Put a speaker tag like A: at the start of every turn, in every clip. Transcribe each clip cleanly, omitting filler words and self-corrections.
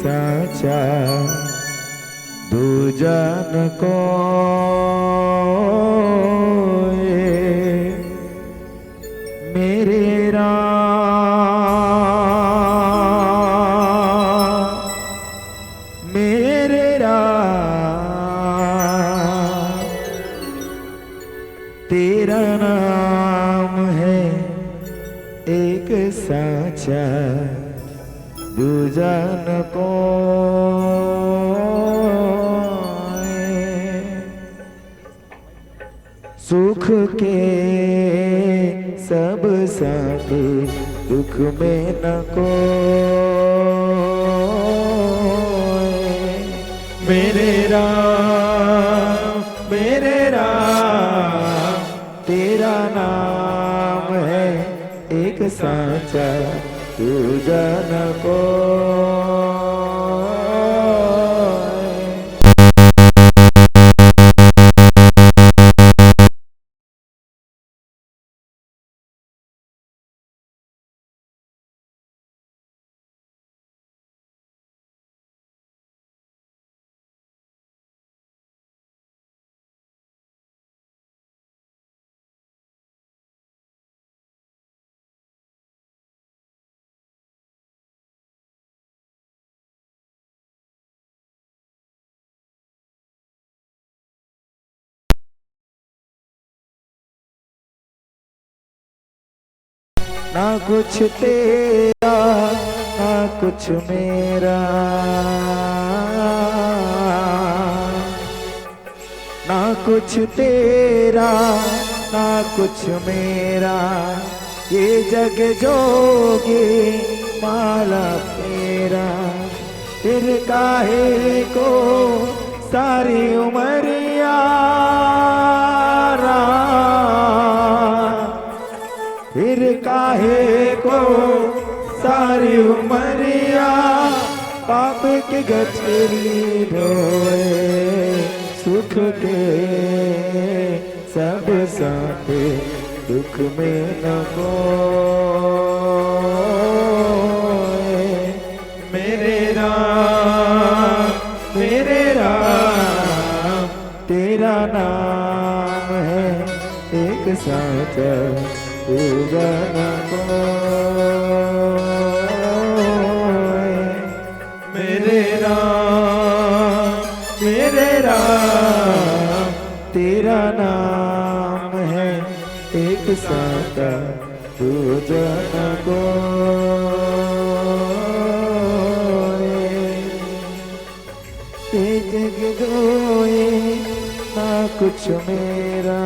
A: साचा दूजन को मेरे राम मेरे राम तेरा नाम है एक साचा दूजन को सुख के सब साथ दुख में न को मेरे राम तेरा नाम है एक साचा दूजन को ना कुछ तेरा ना कुछ मेरा ना कुछ तेरा ना कुछ मेरा ये जग जोगी माला तेरा फिर काहे को सारी उमरिया फिर काहे को सारी उमरिया पाप के गठरी ढोए सुख के सब साथ दुख में न कोई मेरे राम तेरा नाम है एक साचा दूजन को मेरे राम तेरा नाम है एक साचा दूजन को एक जग जोए ना कुछ मेरा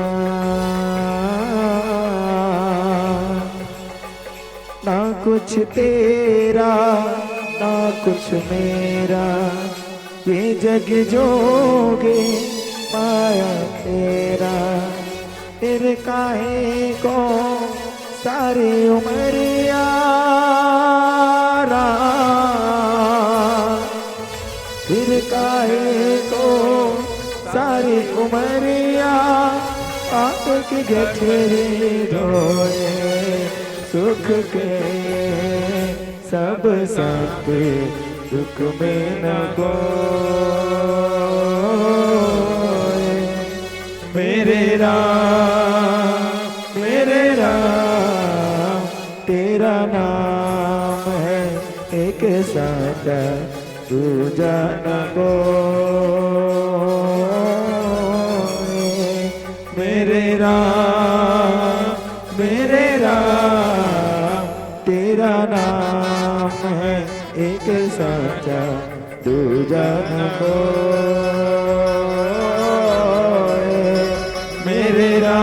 A: ना कुछ तेरा ना कुछ मेरा ये जग जोगे माया तेरा फिर काहे को सारी उमरिया फिर काहे को सारी उमरिया आप की गठरी ढोए सुख के सब साथ दुख में न कोई मेरे राम तेरा नाम है एक साचा दूजन को मेरे राम तेरा नाम है एक साचा दूजन को मेरे राम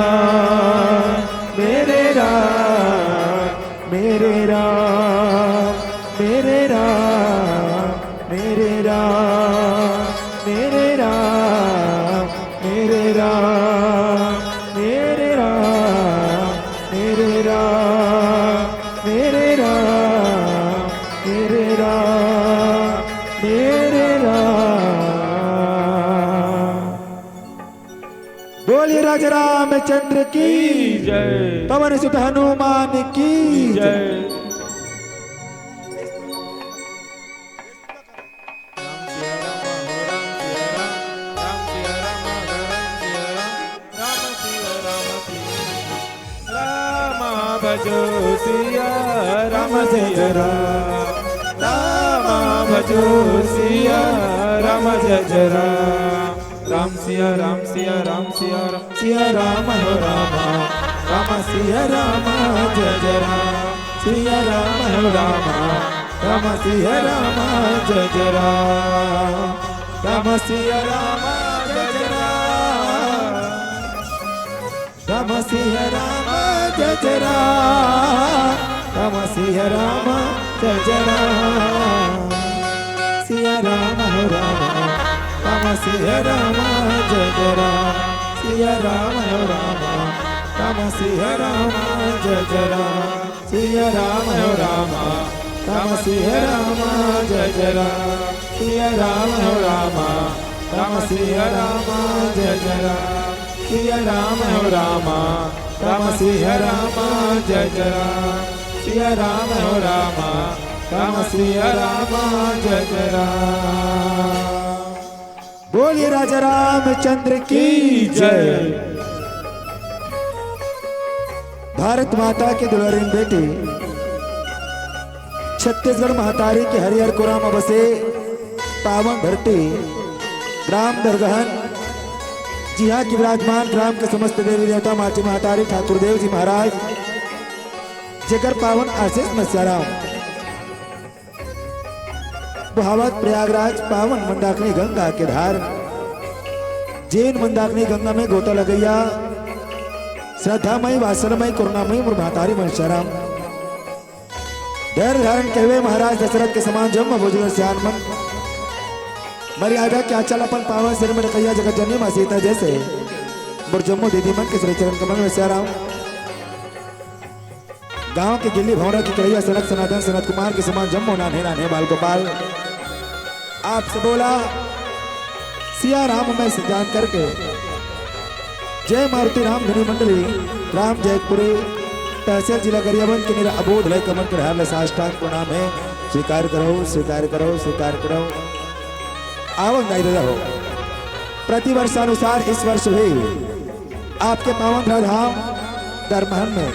A: बोलिए राजा रामचंद्र की जय, पवन सुत हनुमान की जय। भजो सिया राम सिया राम भजो सिया राम जय जय राम सिया राम सिया राम सिया राम सिया राम हो राम राम सिया राम जय जय राम सिया राम हो राम राम सिया राम जय जय राम सिया राम जय जय राम सिया राम जय जय राम सिया राम जय जय सिया राम हो राम राम सिया राम जय जय सिया राम हो राम राम सिया राम जय जय सिया राम हो राम राम सिया राम जय जय सिया राम हो राम राम सिया राम जय जय सिया राम हो राम राम सिया राम जय जय सिया राम हो राम राम सिया राम जय जय। बोलिए राजा रामचंद्र की जय। भारत माता के दुलारी बेटी छत्तीसगढ़ महातारी के हरिहर कुराम बसे पावन धरती ग्राम दरगहन जी हाँ की विराजमान ग्राम के समस्त देवी देवता माटी महातारी ठाकुर देव जी महाराज जेकर पावन आशीष मस्याराम बहावत प्रयागराज पावन मंदाकिनी गंगा के धार जैन मंदाकिनी गंगा में गोता लगैया श्रद्धामयी वात्सलमयी करुणामयी महातारी मस्याराम धैर्य धारण के हुए महाराज दशरथ के समान जन्म भोजन श्यान मन मर्यादा क्या चल अपन पावन सिर में रखैया जगत जननी मां सीता जैसे बुरजम्मो दीदी मन के श्री चरण कमल में श्याराम गांव के गिल्ली भौरा की करिया सनक सनातन सनत कुमार के समान जम्मो नान्हे नान्हे बाल गोपाल आपसे बोला सिया राम में से जान करके जय मारुति राम धनी मंडली राम जयपुरी तहसील जिला गरियाबंद के मेरा अबोध लय कमल कर हार साष्टांग प्रणाम है। स्वीकार करो स्वीकार करो स्वीकार करो। आवक दादा हो प्रति वर्षानुसार इस वर्ष भी आपके पावन धाम दरमहल में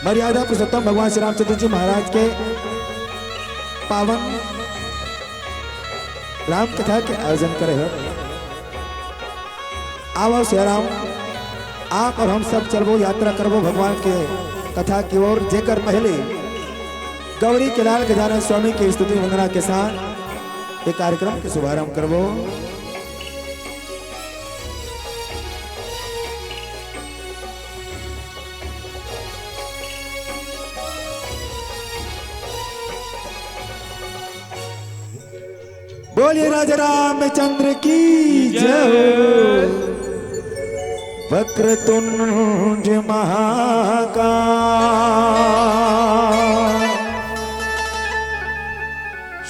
A: मर्यादा पुरुषोत्तम भगवान श्री रामचंद्र जी महाराज के पावन राम कथा के आयोजन करे हो। आवो श्रीराम आप और हम सब चलबो यात्रा करबो भगवान के कथा की ओर जेकर पहले गौरी के लाल गजानन स्वामी की स्तुति वंदना के साथ ये कार्यक्रम के शुभारंभ करबो। बोलिए राजा रामचंद्र की जय। वक्रतुंड महाकाल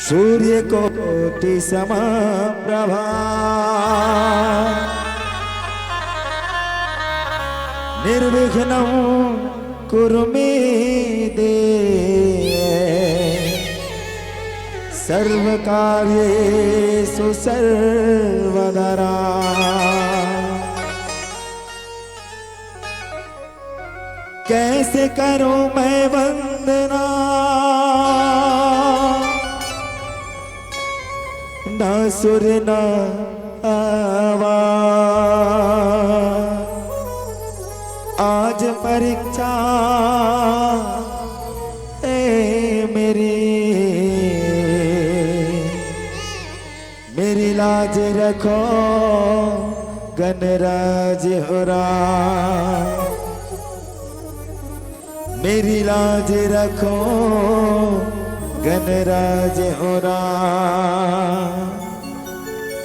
A: सूर्य कोटि समप्रभा निर्विघ्नं कुरु मे देव सर्वकार्येषु सर्वदा। कैसे करूं मैं वंदना न सुर न आवाज आज परीक्षा मेरी लाज रखो गणराज हो राम मेरी लाज रखो गणराज हो राम।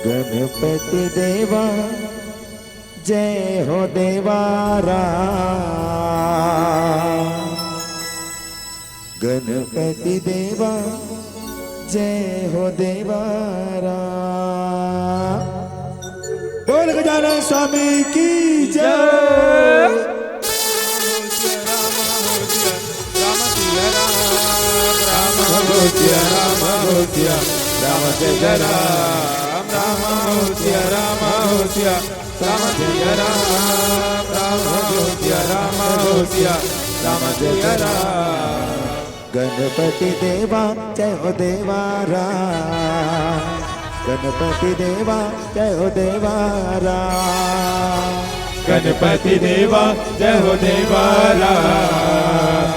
A: गणपति देवा जय हो देवारा गणपति देवा जय हो देवारा। बोल गजानन स्वामी की जय। राम जय जय राम राम होतिया राम होतिया राम जय राम राम होतिया राम होतिया
B: राम सिया राम।
A: गणपति देवा जय हो देवा राम, गणपति देवा जय हो देवा राम,
B: गणपति देवा जय हो देवा राम,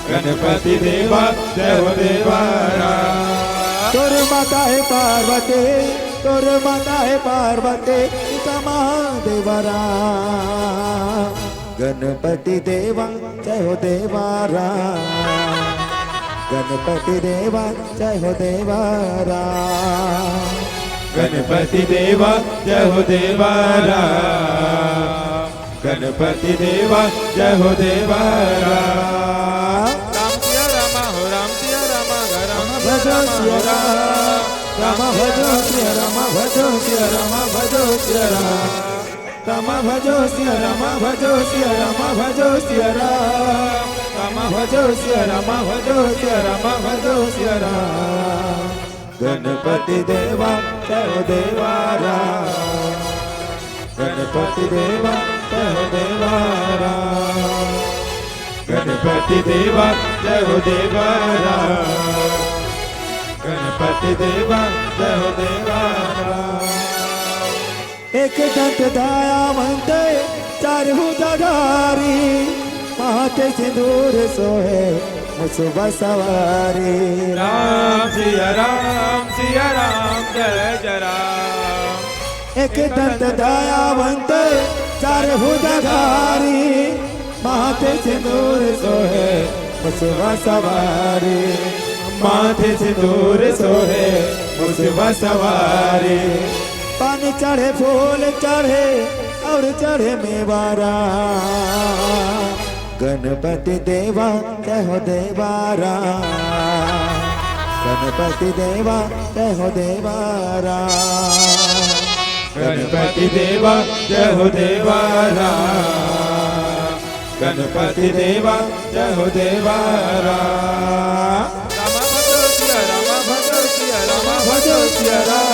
B: गणपति देवा जय हो देवा राम।
A: तोर माता है पार्वती, तोर माता है पार्वती पिता महादेवा राम, गणपति देवा जय हो देवा राम, गणपति देवा जय हो देवा राम,
B: गणपति देवा जय हो देवा राम, गणपति देवा जय हो देवा राम। राम सिया राम हो राम सिया राम राम
A: भजो सिया राम, राम भजो सिया राम, भजो सिया राम, भजो सिया राम, राम भजो सिया राम, भजो सिया राम, भजो सिया राम, राम भजो सिया राम, भजो सिया राम, भजो सिया राम। गणपति देवा जय हो देवा राम, गणपति देवा जय हो देवा राम,
B: गणपति देवा जय हो देवा राम, गणपति देवा जय हो देवा राम।
A: एक दंत दयावंत चार भुजाधारी, माथे सिंदूर सोहे मुसबा सवारी।
B: राम सिया राम जय जय राम।
A: एक दंत दयावंत चार भुजाधारी, माथे सिंदूर सोहे मुसबा सवारी,
B: माथे सिंदूर सोहे मुसबा सवारी।
A: पानी चढ़े फूल चढ़े और चढ़े मेवारा, गणपति देवा जय हो देवा राम, गणपति देवा जय हो देवा राम,
B: गणपति देवा जय हो देवा राम, गणपति देवा जय हो देवा राम। राम भजो सिया राम भजो सिया राम भजो सिया राम,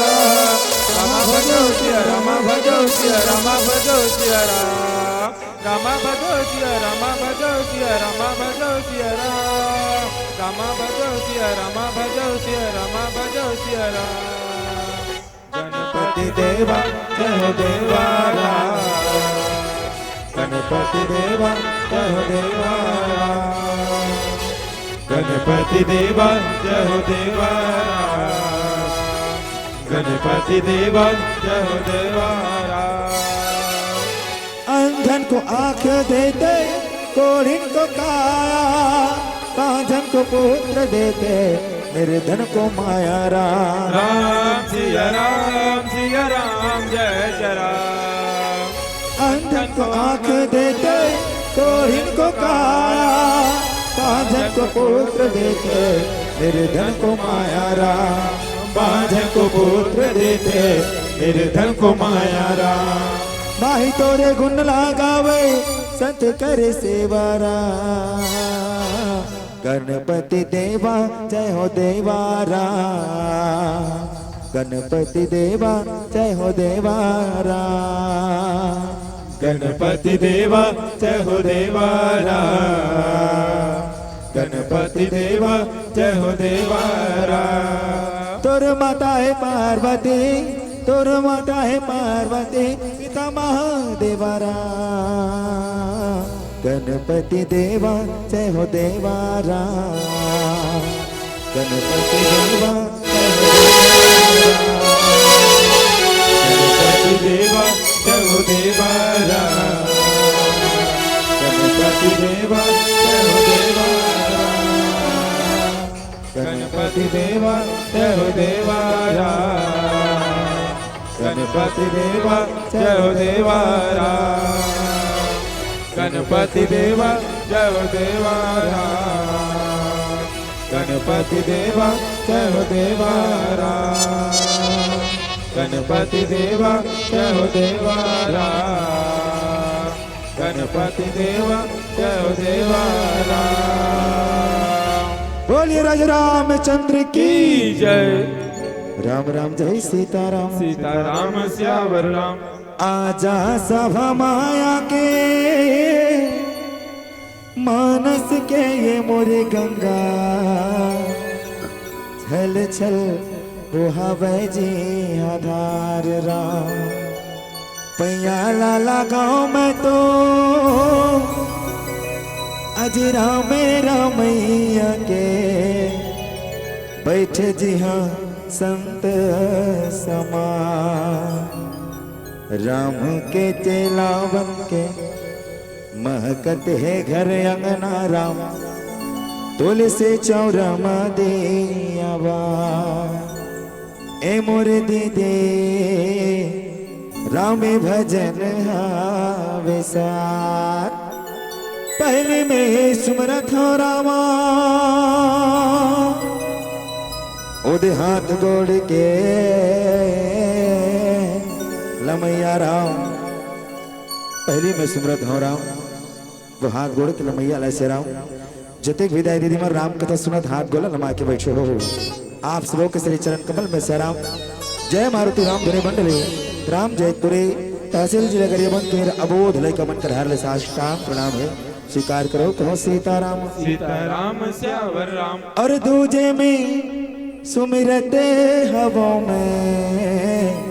B: राम भजो सिया राम भजो सिया राम भजो सिया राम, राम भजो सिया राम भजो सिया राम भजो सिया राम, राम भजो सिया राम भजो सिया राम भजो सिया राम।
A: गणपति देवा जय हो देवा राम, गणपति देवा जय हो देवा राम,
B: गणपति देवा जय हो देवा राम, गणपति देवा जय हो देवा राम।
A: अंधन को आँख देते, कोढ़िन को काया, बांझन को पुत्र देते, निर्धन को माया राम।
B: राम सिया राम जय जय राम।
A: अंधन को आँख देते, कोढ़िन को काया, बांझन को पुत्र देते, निर्धन को माया राम,
B: बांझन को पुत्र देते, निर्धन को माया राम।
A: माही तोरे गुण लगावे संत करे सेवा राम, गणपति देवा जय हो देवा राम, गणपति देवा जय हो देवा राम,
B: गणपति देवा जय हो देवा राम, गणपति देवा जय हो देवा राम।
A: तोर माता है पार्वती, तोर माता है पार्वती पिता महादेवा राम, गणपति देवा जय हो देवा राम, गणपति देवा जय हो
B: देवा राम, गणपति देवा जय हो देवा राम, गणपति देवा जय हो देवा राम, गणपति देवा जय हो देवा राम, गणपति देवा जय हो देवा राम, गणपति देवा जय हो देवा राम, गणपति देवा जय हो देवा राम, गणपति देवा जय हो देवा राम।
A: बोलिए राजा रामचंद्र की
B: जय।
A: राम राम जय सीताराम।
B: सीताराम सियावर राम।
A: आजा सभा माया के मानस के ये मोरे गंगा छल छल बुहावे जी आधार राम पैया लाला गाँव में तो अज राम रामैया के बैठे जी हाँ संत समा राम के चेला बन के महकत है घर अंगना राम तुलसी चौरम दियावा ए मोर दीदे राम भजन हावे सार पहले में सुमरत हो रामा उदे हाथ गोड़ के लमैया राम पहली में सुमरत हो राम वो हाथ गोड़ के लमैया लैसे राम जतिक विदाई दीदी मर राम कथा सुनत हाथ गोला लमा के बैठे हो आप सबों के श्री चरण कमल में से राम जय मारुति राम धुने मंडली राम जयपुरी तहसील जिला गरियाबंद के मेरा अबोध लय कमन कर हर ले साष्टांग प्रणाम है स्वीकार करो कहो सीताराम
B: सीताराम श्यावर राम
A: और दूजे में सुमिरते हवों में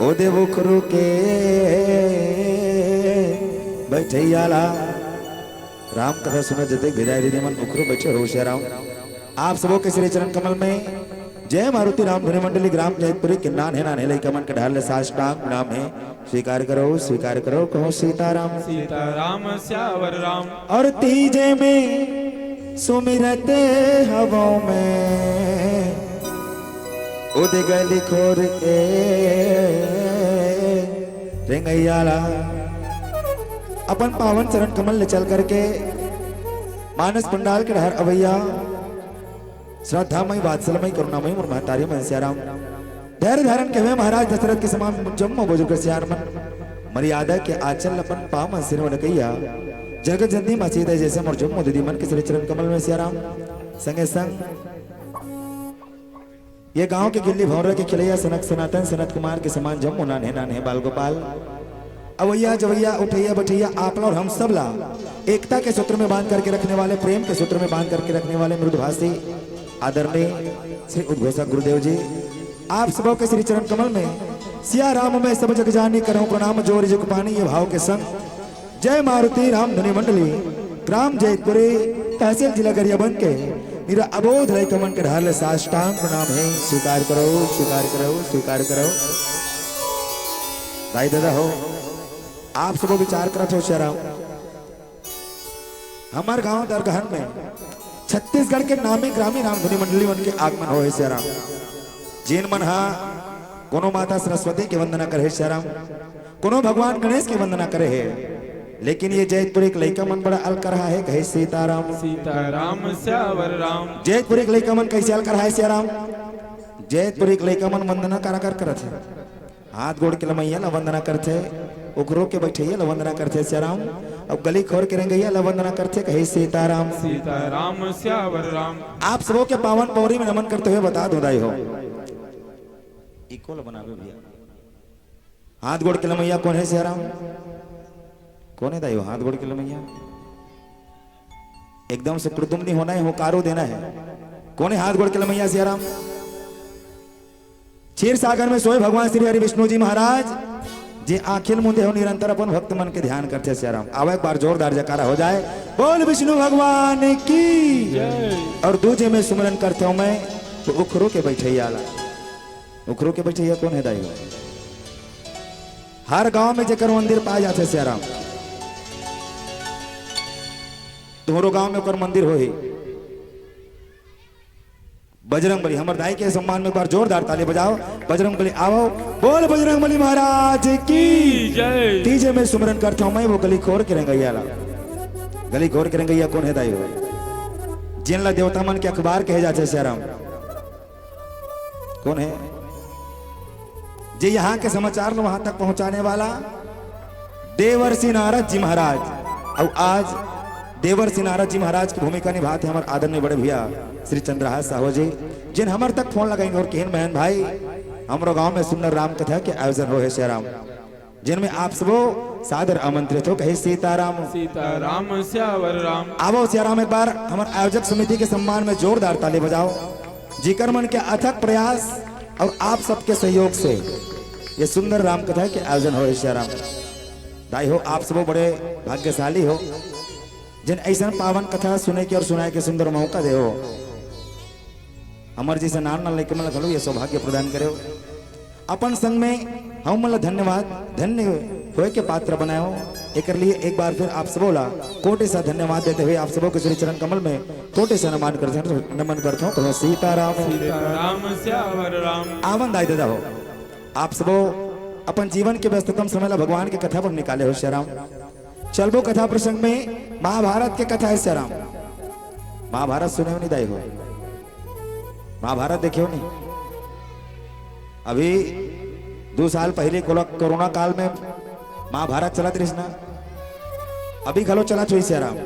A: ओ देवुखरु के बैठैयाला राम कथा सुनो जते विदाई दीदी मन उखरू बैठे हो श्री राम आप सबों के श्री चरण कमल में जय मारुति राम धुने मंडली ग्राम जयपुरी किन्नान है नाने कमन के ढाल साष्टांग प्रणाम है स्वीकार करो कहो सीताराम
B: सीताराम श्यावर राम
A: और तीजे में सुमिरते हवों में उद गली खोर के रेंगैयाला अपन पावन चरण कमल ले चल करके मानस पंडाल के हर अवैया श्रद्धामय वात्सलमय करुणामय और महतारी मन सियाराम धैर्य धारण के हुए महाराज दशरथ के समान जम्मो बुजुर्ग सियारमन मर्यादा के आचल अपन पावन सिर वनकैया जगत जंदी मचीद जैसे मोर जम्मो दीदी मन के श्री चरण कमल में सियाराम संगे संग ये गांव के गिल्ली भौरा के खिलैया सनक सनातन सनत कुमार के समान जम्मो नाने नाने बाल गोपाल अवैया जवैया उठैया बैठैया आपला और हम सबला एकता के सूत्र में बांध करके रखने वाले प्रेम के सूत्र में बांध करके रखने वाले मृदुभाषी आदरणीय श्री उद्घोषक गुरुदेव जी आप सबों के श्री चरण कमल में सिया राम में सब जग जानी करो प्रणाम जोर जुग पानी ये भाव के संग जय मारुति राम धुनी मंडली ग्राम जयपुरी तहसील जिला गरियाबंद के मेरा अबोध लय कमन के ढाल साष्टांग प्रणाम है स्वीकार करो भाई दादा हो आप सबको विचार करत हो शराम हमार गांव दरगहन में छत्तीसगढ़ के नामी ग्रामीण राम धुनी मंडली मन के आगमन हो श्याराम जिन मन हा कोनो माता सरस्वती की वंदना करे श्याराम कोनो भगवान गणेश की वंदना करे है लेकिन ये जयपुर एक लड़का मन बड़ा अल कर रहा है कहे सीताराम
B: श्यावर राम
A: जयपुर एक लड़का मन कैसे अल कर रहा है श्याराम जयपुर एक लड़का मन वंदना करा करत है हाथ गोड़ के लमैया ला वंदना करते उखरो के बैठैया ला वंदना करते श्याराम अब गली खोर के रंगैया ला वंदना करते कहे सीताराम
B: श्यावर राम
A: आप सबों के पावन पौरी में नमन करते हुए बता दो दाई हो इको बनावे भैया हाथ गोड़ के लमैया कौन है श्याराम कौन है दाई हो हाथ गोड़ के लमैया एकदम से कुर्तुम नहीं होना है होकारो देना है कौन है हाथ गोड़ के लमैया श्याराम क्षीर सागर में सोए भगवान श्री हरि विष्णु जी महाराज जे आखिल मुंदे हो निरंतर अपन भक्त मन के ध्यान करते श्याराम आवा एक बार जोरदार जयकारा हो जाए बोल विष्णु भगवान की और दूजे में सुमरन करते हूं मैं तो उखरो के बैठैया उखरो के बैठैया कौन है दाई हर गांव में जेकर मंदिर पाए जाते श्याराम तुम्हारो गांव में ओकर मंदिर हो ही बजरंग बली हमारे दाई के सम्मान में एक बार जोरदार ताली बजाओ बजरंग बली आओ बोल बजरंग बली महाराज की
B: जय
A: तीजे में सुमरन करता हूं मैं वो गली खोर के रंगैया गली खोर के रंगैया कौन है दाई हो जिन ला देवता मन के अखबार कहे जाते श्याराम कौन है जी यहाँ के समाचार वहां तक पहुंचाने वाला देवर्षि नारद जी महाराज और आज देवर्षि नारद जी महाराज की भूमिका निभाते हमारे आदरणीय बड़े भैया श्री चंद्रहास साहू जी जिन हमारे तक फोन लगाएंगे और केहन बहन भाई हमारे गांव में सुंदर राम कथा के आयोजन हो है श्याराम जिनमें आप सबो सादर आमंत्रित हो। कहे सीताराम।
B: सीताराम स्यावर राम।
A: आवो सियाराम, एक बार हमारे आयोजक समिति के सम्मान में जोरदार ताली बजाओ। जिकर मन के अथक प्रयास और आप सबके सहयोग से ये सुंदर राम कथा के आयोजन हो। सियाराम दाई हो, आप सब बड़े भाग्यशाली हो जिन ऐसा पावन कथा सुने के और सुनाए के सुंदर मौका दे हो। अमर जी से नान न लेके मतलब ये सौभाग्य प्रदान करे हो। अपन संग में हम मतलब धन्यवाद धन्य होए के पात्र बनाए हो। एक लिए एक बार फिर आप सबोला कोटि सा धन्यवाद देते हुए आप सबों के श्री चरण कमल में कोटि सा नमन करता हूँ। कहो सीताराम।
B: सीताराम स्यावर राम।
A: आवन दाई दादा हो, आप सबो अपन जीवन के व्यस्ततम समय ला भगवान की कथा पर निकाले हो। श्याराम चलबो कथा प्रसंग में महाभारत के कथा है। श्याराम महाभारत सुने हो नहीं दाई हो? महाभारत देखे हो नहीं? अभी 2 साल पहले कोरोना काल में महाभारत चला रही ना, अभी खलो चला चो। श्याराम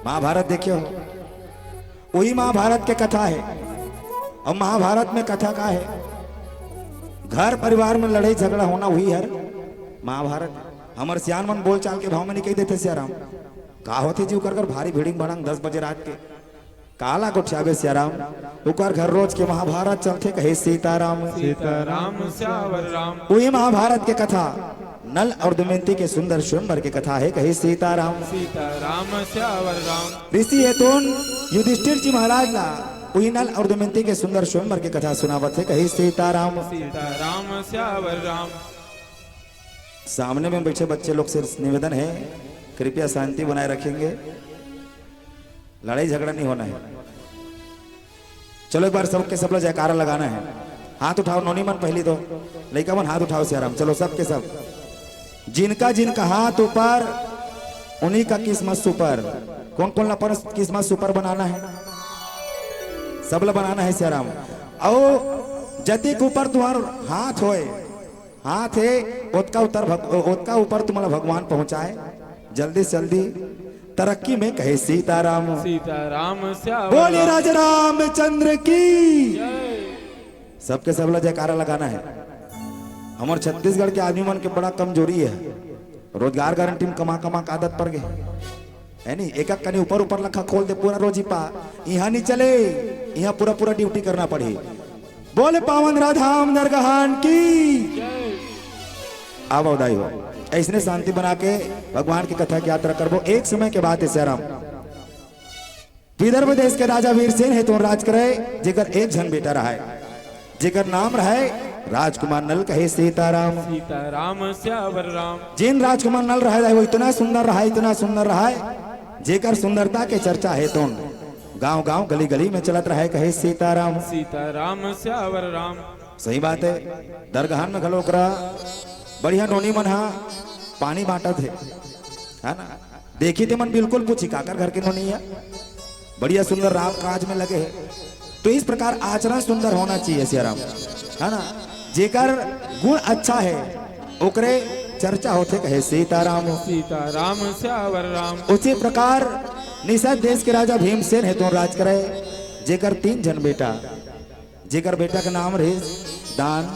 A: महाभारत देखे हो? वही महाभारत के कथा है। और महाभारत में कथा का है? घर परिवार में लड़ाई झगड़ा होना हुई है महाभारत। हमार सियान मन बोल चाल के भाव में नहीं कही देते। सियाराम का होते जीव कर भारी भीड़िंग भड़ंग 10 बजे रात के काला को छाबे। सियाराम उकर घर रोज के महाभारत चलते। कहे सीताराम।
B: सीताराम स्यावर राम।
A: वही महाभारत के कथा नल और दमयंती के सुंदर स्वयंवर की कथा है। कहे सीताराम।
B: सीताराम स्यावर राम।
A: ऋषि हेतुन युधिष्ठिर जी महाराज ला वही नल और दमयंती के सुंदर स्वयंवर की कथा सुनावत है। कहे सीताराम।
B: सीताराम स्यावर राम।
A: सामने में बैठे बच्चे लोग से निवेदन है कृपया शांति बनाए रखेंगे, लड़ाई झगड़ा नहीं होना है। चलो एक बार सबके सब लोग जयकारा लगाना है। हाथ उठाओ नौनी मन पहली तो लड़का मन हाथ उठाओ। सियाराम चलो सबके सब। जिनका जिनका हाथ ऊपर उन्हीं का किस्मत सुपर। कौन कौन पर किस्मत सुपर बनाना है? सब ला बनाना है। सियाराम आओ जति के ऊपर तुम्हारा हाथ होए, हाथ है ओतका ऊपर तुम्हारा भगवान पहुंचाए जल्दी से जल्दी तरक्की में। कहे सीताराम।
B: सीताराम स्यावर
A: बोलिए राजा रामचंद्र की। सबके सब ला जयकारा लगाना है। हमारे छत्तीसगढ़ के आदमी मन के बड़ा कमजोरी है, रोजगार गारंटी में कमा कमा का आदत पड़ गई है नहीं। एक एक कनी ऊपर ऊपर लखा खोल दे पूरा रोजी पा, यहाँ नहीं चले, यहाँ पूरा पूरा ड्यूटी करना पड़े। बोले पावन राधाम दरगहान की। आओ दाई हो, ऐसने शांति बना के भगवान की कथा की यात्रा करबो। एक समय के बाद सियाराम विदर्भ देश के राजा वीरसेन है तो राज करे, जेकर एक जन बेटा रहा है, जेकर नाम रहा है राजकुमार नल। कहे सीताराम।
B: सीताराम स्यावर राम।
A: जिन राजकुमार नल रहा है वो इतना सुंदर रहा है, इतना सुंदर रहा है, जेकर सुंदरता के चर्चा है तो गांव गांव गली गली में चलत रहा है। कहे सीताराम।
B: सीताराम स्यावर राम।
A: सही बात है। दरगाहन में खलो करा बढ़िया नोनी मन हा पानी बांटा थे है ना। देखी थे मन बिल्कुल पूछी काकर घर के नोनी है, बढ़िया सुंदर राम काज में लगे है। तो इस प्रकार आचरण सुंदर होना चाहिए सियाराम है ना। जेकर गुण अच्छा है ओकरे चर्चा होते। कहे सीताराम।
B: सीताराम स्यावर राम।
A: उसी प्रकार निषद देश के राजा भीमसेन है तो राज करे, जेकर 3 जन बेटा, जेकर बेटा का नाम रहे दान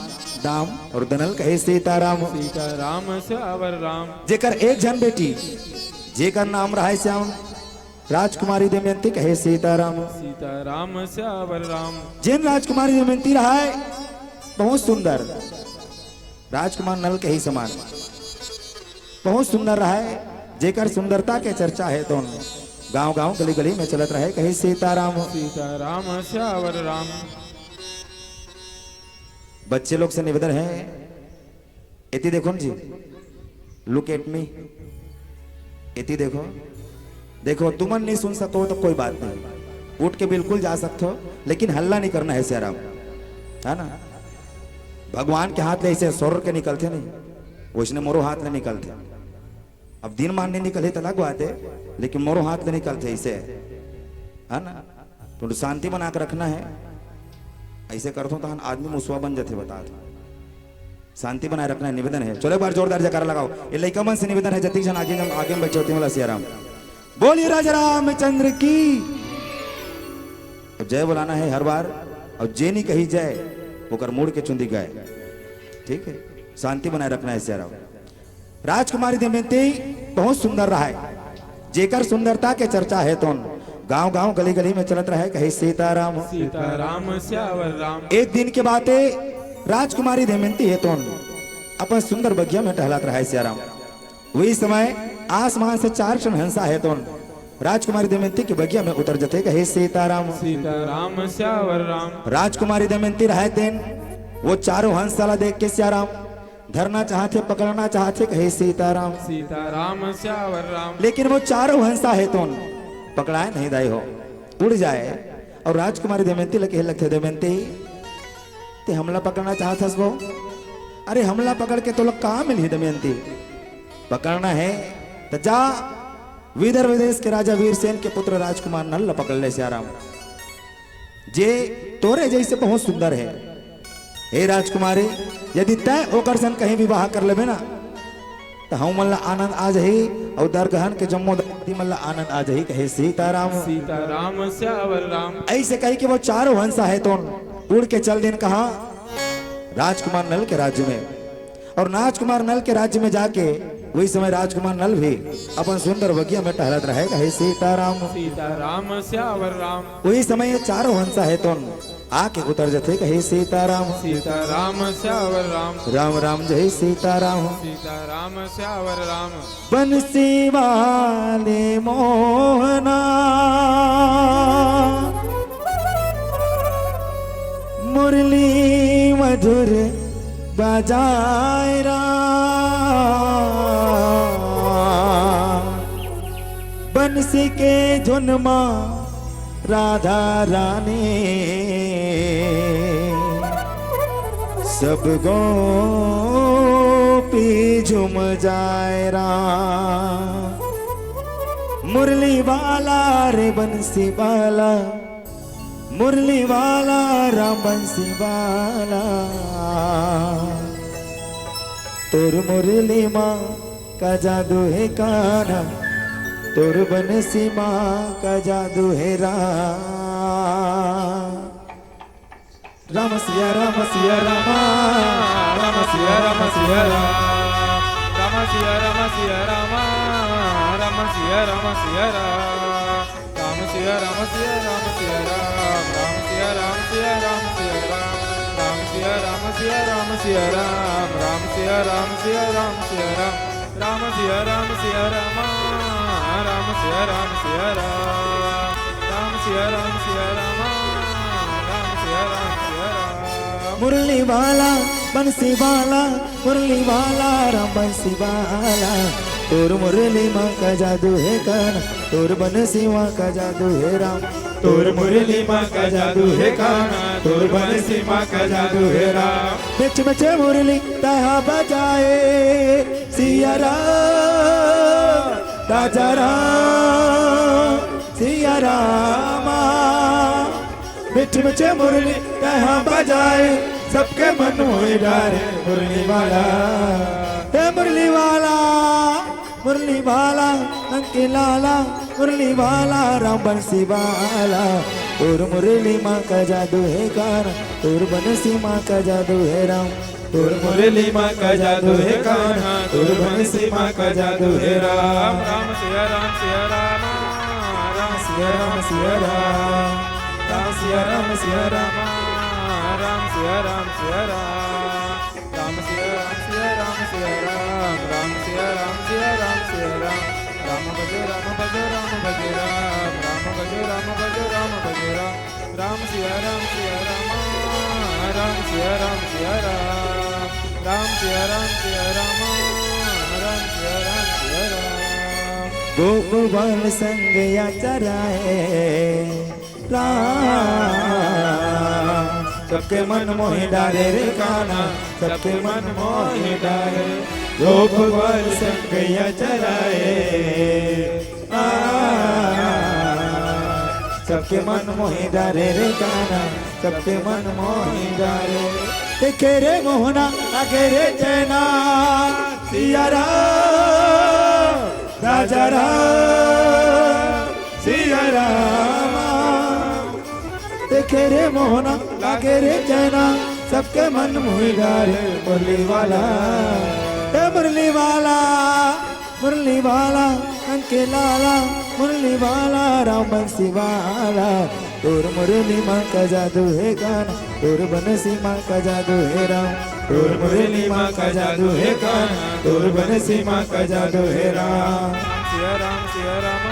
A: दाम और दनल। कहे सीताराम।
B: सीताराम स्यावर राम।
A: जेकर 1 जन बेटी, जेकर नाम रहा है श्याम राजकुमारी दमयंती। कहे सीताराम।
B: सीताराम स्यावर राम।
A: जिन राजकुमारी दमयंती रहा है बहुत सुंदर, राजकुमार नल के ही समान बहुत सुंदर रहा है, जेकर सुंदरता के चर्चा है तो गांव गांव गली गली में चलत रहे। कहे सीताराम।
B: सीताराम स्यावर राम।
A: बच्चे लोग से निवेदन है, इति देखो जी, लुक एट मी, इति देखो। देखो तुमन नहीं सुन सको तो कोई बात नहीं, उठ के बिल्कुल जा सकते हो, लेकिन हल्ला नहीं करना है सियाराम है ना। भगवान के हाथ ले ऐसे स्वर के निकलते नहीं, उसने मोरो हाथ ले निकलते। अब दिन मानने निकले तो अलग बात है, लेकिन मोरो हाथ ले निकलते ऐसे है ना। तो शांति बना कर रखना है। ऐसे करते तो आदमी मुसवा बन जाते। बता दो शांति बनाए रखना है, निवेदन है। चलो एक बार जोरदार जयकारा लगाओ। ये लइका मन से निवेदन है, जति जन आगे में बैठे होते वाला सियाराम। बोलिए राजा रामचंद्र की। अब जय बुलाना है हर बार, और जे नहीं कही जय वो कर मोड़ के चुंदी गए। ठीक है, शांति बनाए रखना है सियाराम। राजकुमारी दमयंती बहुत सुंदर रहा है, जेकर सुंदरता के चर्चा है तो गांव गांव गली गली में चलत रहे कहे सीताराम
B: सीताराम श्यावर राम।
A: एक दिन के बाते राजकुमारी दमयंती है तो अपन सुंदर बगिया में टहलत रहा है सियाराम। वही समय आसमान से 4 क्षण हंसा है तो राजकुमारी दमयंती के बगिया में उतर जाते कहे सीताराम
B: सीताराम श्यावर राम।
A: राजकुमारी दमयंती रहे दिन वो चारों हंस साला देख के सियाराम धरना चाहते पकड़ना चाहते कहे सीताराम
B: सीताराम श्यावर राम।
A: लेकिन वो चारों हंसा है तो पकड़ाए नहीं दाई हो उड़ जाए और राजकुमारी दमयंती लगे लगते दमयंती ते हमला पकड़ना चाहता वो अरे हमला पकड़ के तो लोग कहाँ मिली दमयंती पकड़ना है तो जा विदर्भ देश के राजा वीरसेन के पुत्र राजकुमार नल पकड़ ले सियाराम जे तोरे जैसे बहुत सुंदर है। हे राजकुमारी यदि तय ओकर सन कहीं विवाह कर लेबे ना तो हम मल्ला आनंद आ जाही और दरगहन के जम्मो दर्दी मल्ला आनंद आ जाही कहे सीताराम
B: सीताराम श्यावर राम।
A: ऐसे कही कि वो चारों हंसा है तो उड़ के चल दिन कहा राजकुमार नल के राज्य में और राजकुमार नल के राज्य में जाके वही समय राजकुमार नल भी अपन सुंदर बगिया में टहलत रहे कहे सीताराम
B: सीताराम श्यावर राम।
A: वही समय ये चारों हंसा है तो आके उतर जाते कहे सीताराम
B: सीताराम श्यावर राम।
A: राम राम जय सीताराम
B: सीताराम श्यावर राम।
A: बंसी वाले मोहना मुरली मधुर बजाए बंसी के धुन मां राधा रानी सब गोपी झुम जाए मुरली वाला रे बंसी वाला मुरली वाला राम बंसी वाला तोर मुरली माँ का जादू है कान्हा तोर बंसी माँ का जादू है राम सिया राम सिया राम
B: राम सिया राम सिया राम। राम सिया राम सिया राम। राम सिया राम सिया राम। राम सिया राम सिया राम सिया राम। राम सिया राम सिया राम सिया राम। राम सिया राम सिया राम सिया राम। राम सिया राम सिया राम सिया राम। राम सिया राम सिया राम। राम सिया राम सिया राम। राम सिया राम सिया राम। राम सिया राम सिया राम।
A: मुरली वाला बंसी वाला मुरली वाला राम बंसी वाला तोर मुरली माँ का जादू है कान्हा तोर बंसी माँ का जादू है राम
B: तोर मुरली माँ का जादू है कान्हा तोर बंसी माँ का जादू है राम।
A: बिच बिच मुरली तहा बजाए सिया राम राजा राम सिया राम बिच बिच मुरली तहा बजाए सबके मन मोह डारे मुरली वाला हे मुरली वाला मुरली वाला अंके लाला मुरली वाला राम बंसी वाला तोर मुरली माँ का जादू है कान्हा तोर बंसी माँ का जादू है राम
B: तोर मुरली माँ का जादू है कान्हा तोर बंसी माँ का जादू है राम। राम सिया राम सिया राम। राम सिया राम सिया राम। राम सिया राम सिया राम। राम सिया राम सिया राम। राम सिया राम सिया राम सिया राम। राम सिया राम सिया राम सिया राम। राम भजो राम भजो राम भजो राम। राम भजो राम भजो राम भजो राम। राम सिया राम सिया राम। राम सिया राम सिया राम। राम सिया राम सिया राम। राम सिया राम सिया राम।
A: गोपवाल संग या चराए राम सबके मन मोहे डारे रे कान्हा सबके मन मोहे डारे
B: गोपवाल संग या चराए
A: सबके मन मोहे डारे रे कान्हा सबके मन मोहे डारे देखे रे मोहना आगे रे जैना सिया राम राजा राम सिया राम देखे रे मोहना लागे रे जैना सबके मन मोह डारे मुरली वाला हे मुरली वाला मुरली वाला अंके लाला मुरली वाला राम बंसी वाला तोर मुरली माँ का जादू है गाना तोर बनसी माँ का जादू है राम तोर मुरली माँ का जादू है गाना तोर बनसी माँ का जादू है राम
B: सिया राम सिया राम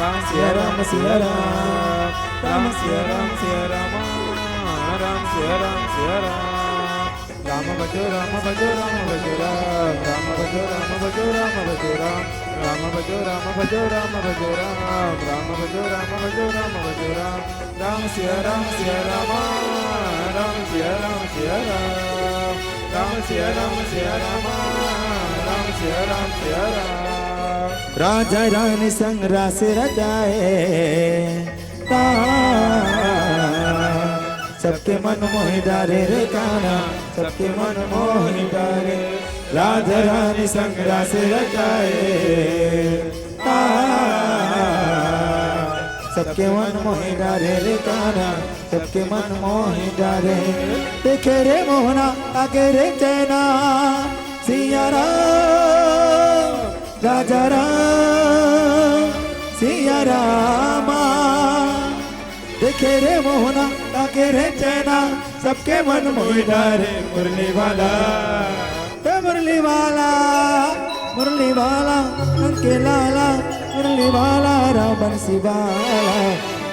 B: राम
A: सिया राम सिया राम
B: राम सिया राम सिया राम राम सिया राम सिया राम राम भजो राम भजो राम भजो राम राम भजो राम भजो राम भजो राम राम भजो राम भजो राम भजो राम राम भजो राम भजो राम भजो राम राम सिया राम सिया राम राम सिया राम सिया राम राम सिया राम सिया राम राम सिया राम सिया राम
A: राजा रानी संग रास रचाए सबके मन मोहि डारे रे काना सबके मन मोहि डारे राजा रानी संग रास रचाए सबके मन मोहि डारे रे काना सबके मन मोहि डारे देखे रे मोहना आगे रे चैना सिया राम राजा राम सिया रामा देखे रे मोहना ताके रे चैना सबके मन मोहि डारे मुरली वाला मुरली वाला मुरली वाला अंके लाला मुरली वाला राम बंसी वाला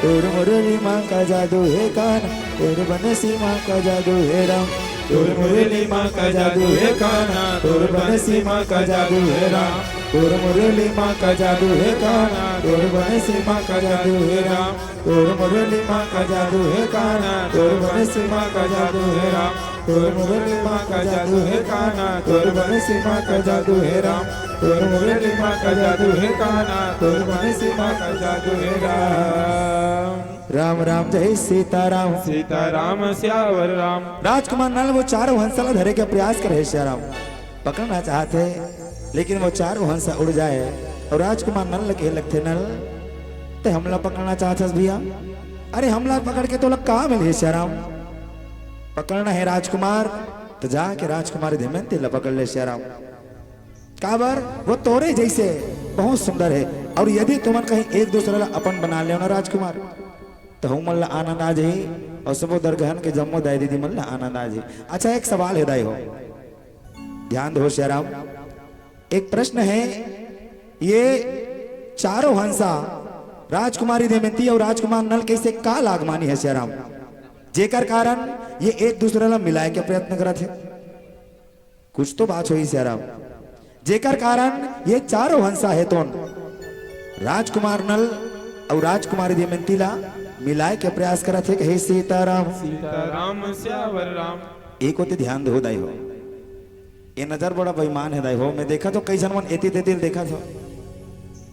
A: तोर मुरली माँ का जादू है काना तोर बनसी माँ का जादू है राम तोर मुरली माँ का जादू है काना तोर बनसी माँ का जादू है राम तोर मुरली माँ का जादू है काना तोर बनसी माँ का जादू है राम तोर मुरली माँ का जादू है काना तोर बनसी माँ का जादू है राम तोर मुरली माँ का जादू है काना तोर बनसी माँ का जादू है राम तोर मुरली माँ का जादू है काना तोर बनसी माँ का जादू है राम राम राम जय सीताराम
B: सीताराम श्यावर राम
A: राजकुमार नल वो चारों हंसला धरे के प्रयास करे श्याराम पकड़ना चाहते लेकिन वो चारों हंसा उड़ जाए और राजकुमार नल के लगते नल ते हमला पकड़ना चाहते भैया अरे हमला पकड़ के तो लग कहाँ मिले श्याराम पकड़ना है राजकुमार तो जाके राजकुमारी धमयंती ला पकड़ ले श्याराम काबर वो तोरे जैसे बहुत सुंदर है और यदि तुम कहीं एक दूसरे अपन बना ले ना राजकुमार तो हम मल्ला आनंद आ जाए और सबो दरगहन के जम्मो दाई दीदी मल्ला आनंद आ जाए अच्छा एक सवाल है दाई हो ध्यान दो श्याराम एक प्रश्न है ये चारों हंसा राजकुमारी दमयंती और राजकुमार नल कैसे का लागमानी है श्याराम जेकर कारण ये एक दूसरे ला मिलाए के प्रयत्न करत है कुछ तो बात हुई श्याराम जेकर कारण ये चारों हंसा है तो राजकुमार नल और राजकुमारी दमयंती ला मिलाए के प्रयास करत है हे सीताराम
B: सीताराम श्यावर राम
A: एक होते ध्यान दो दाई हो ये नजर बड़ा बेईमान है दाई हो मैं देखा तो कई जनमन एती तेती देखा था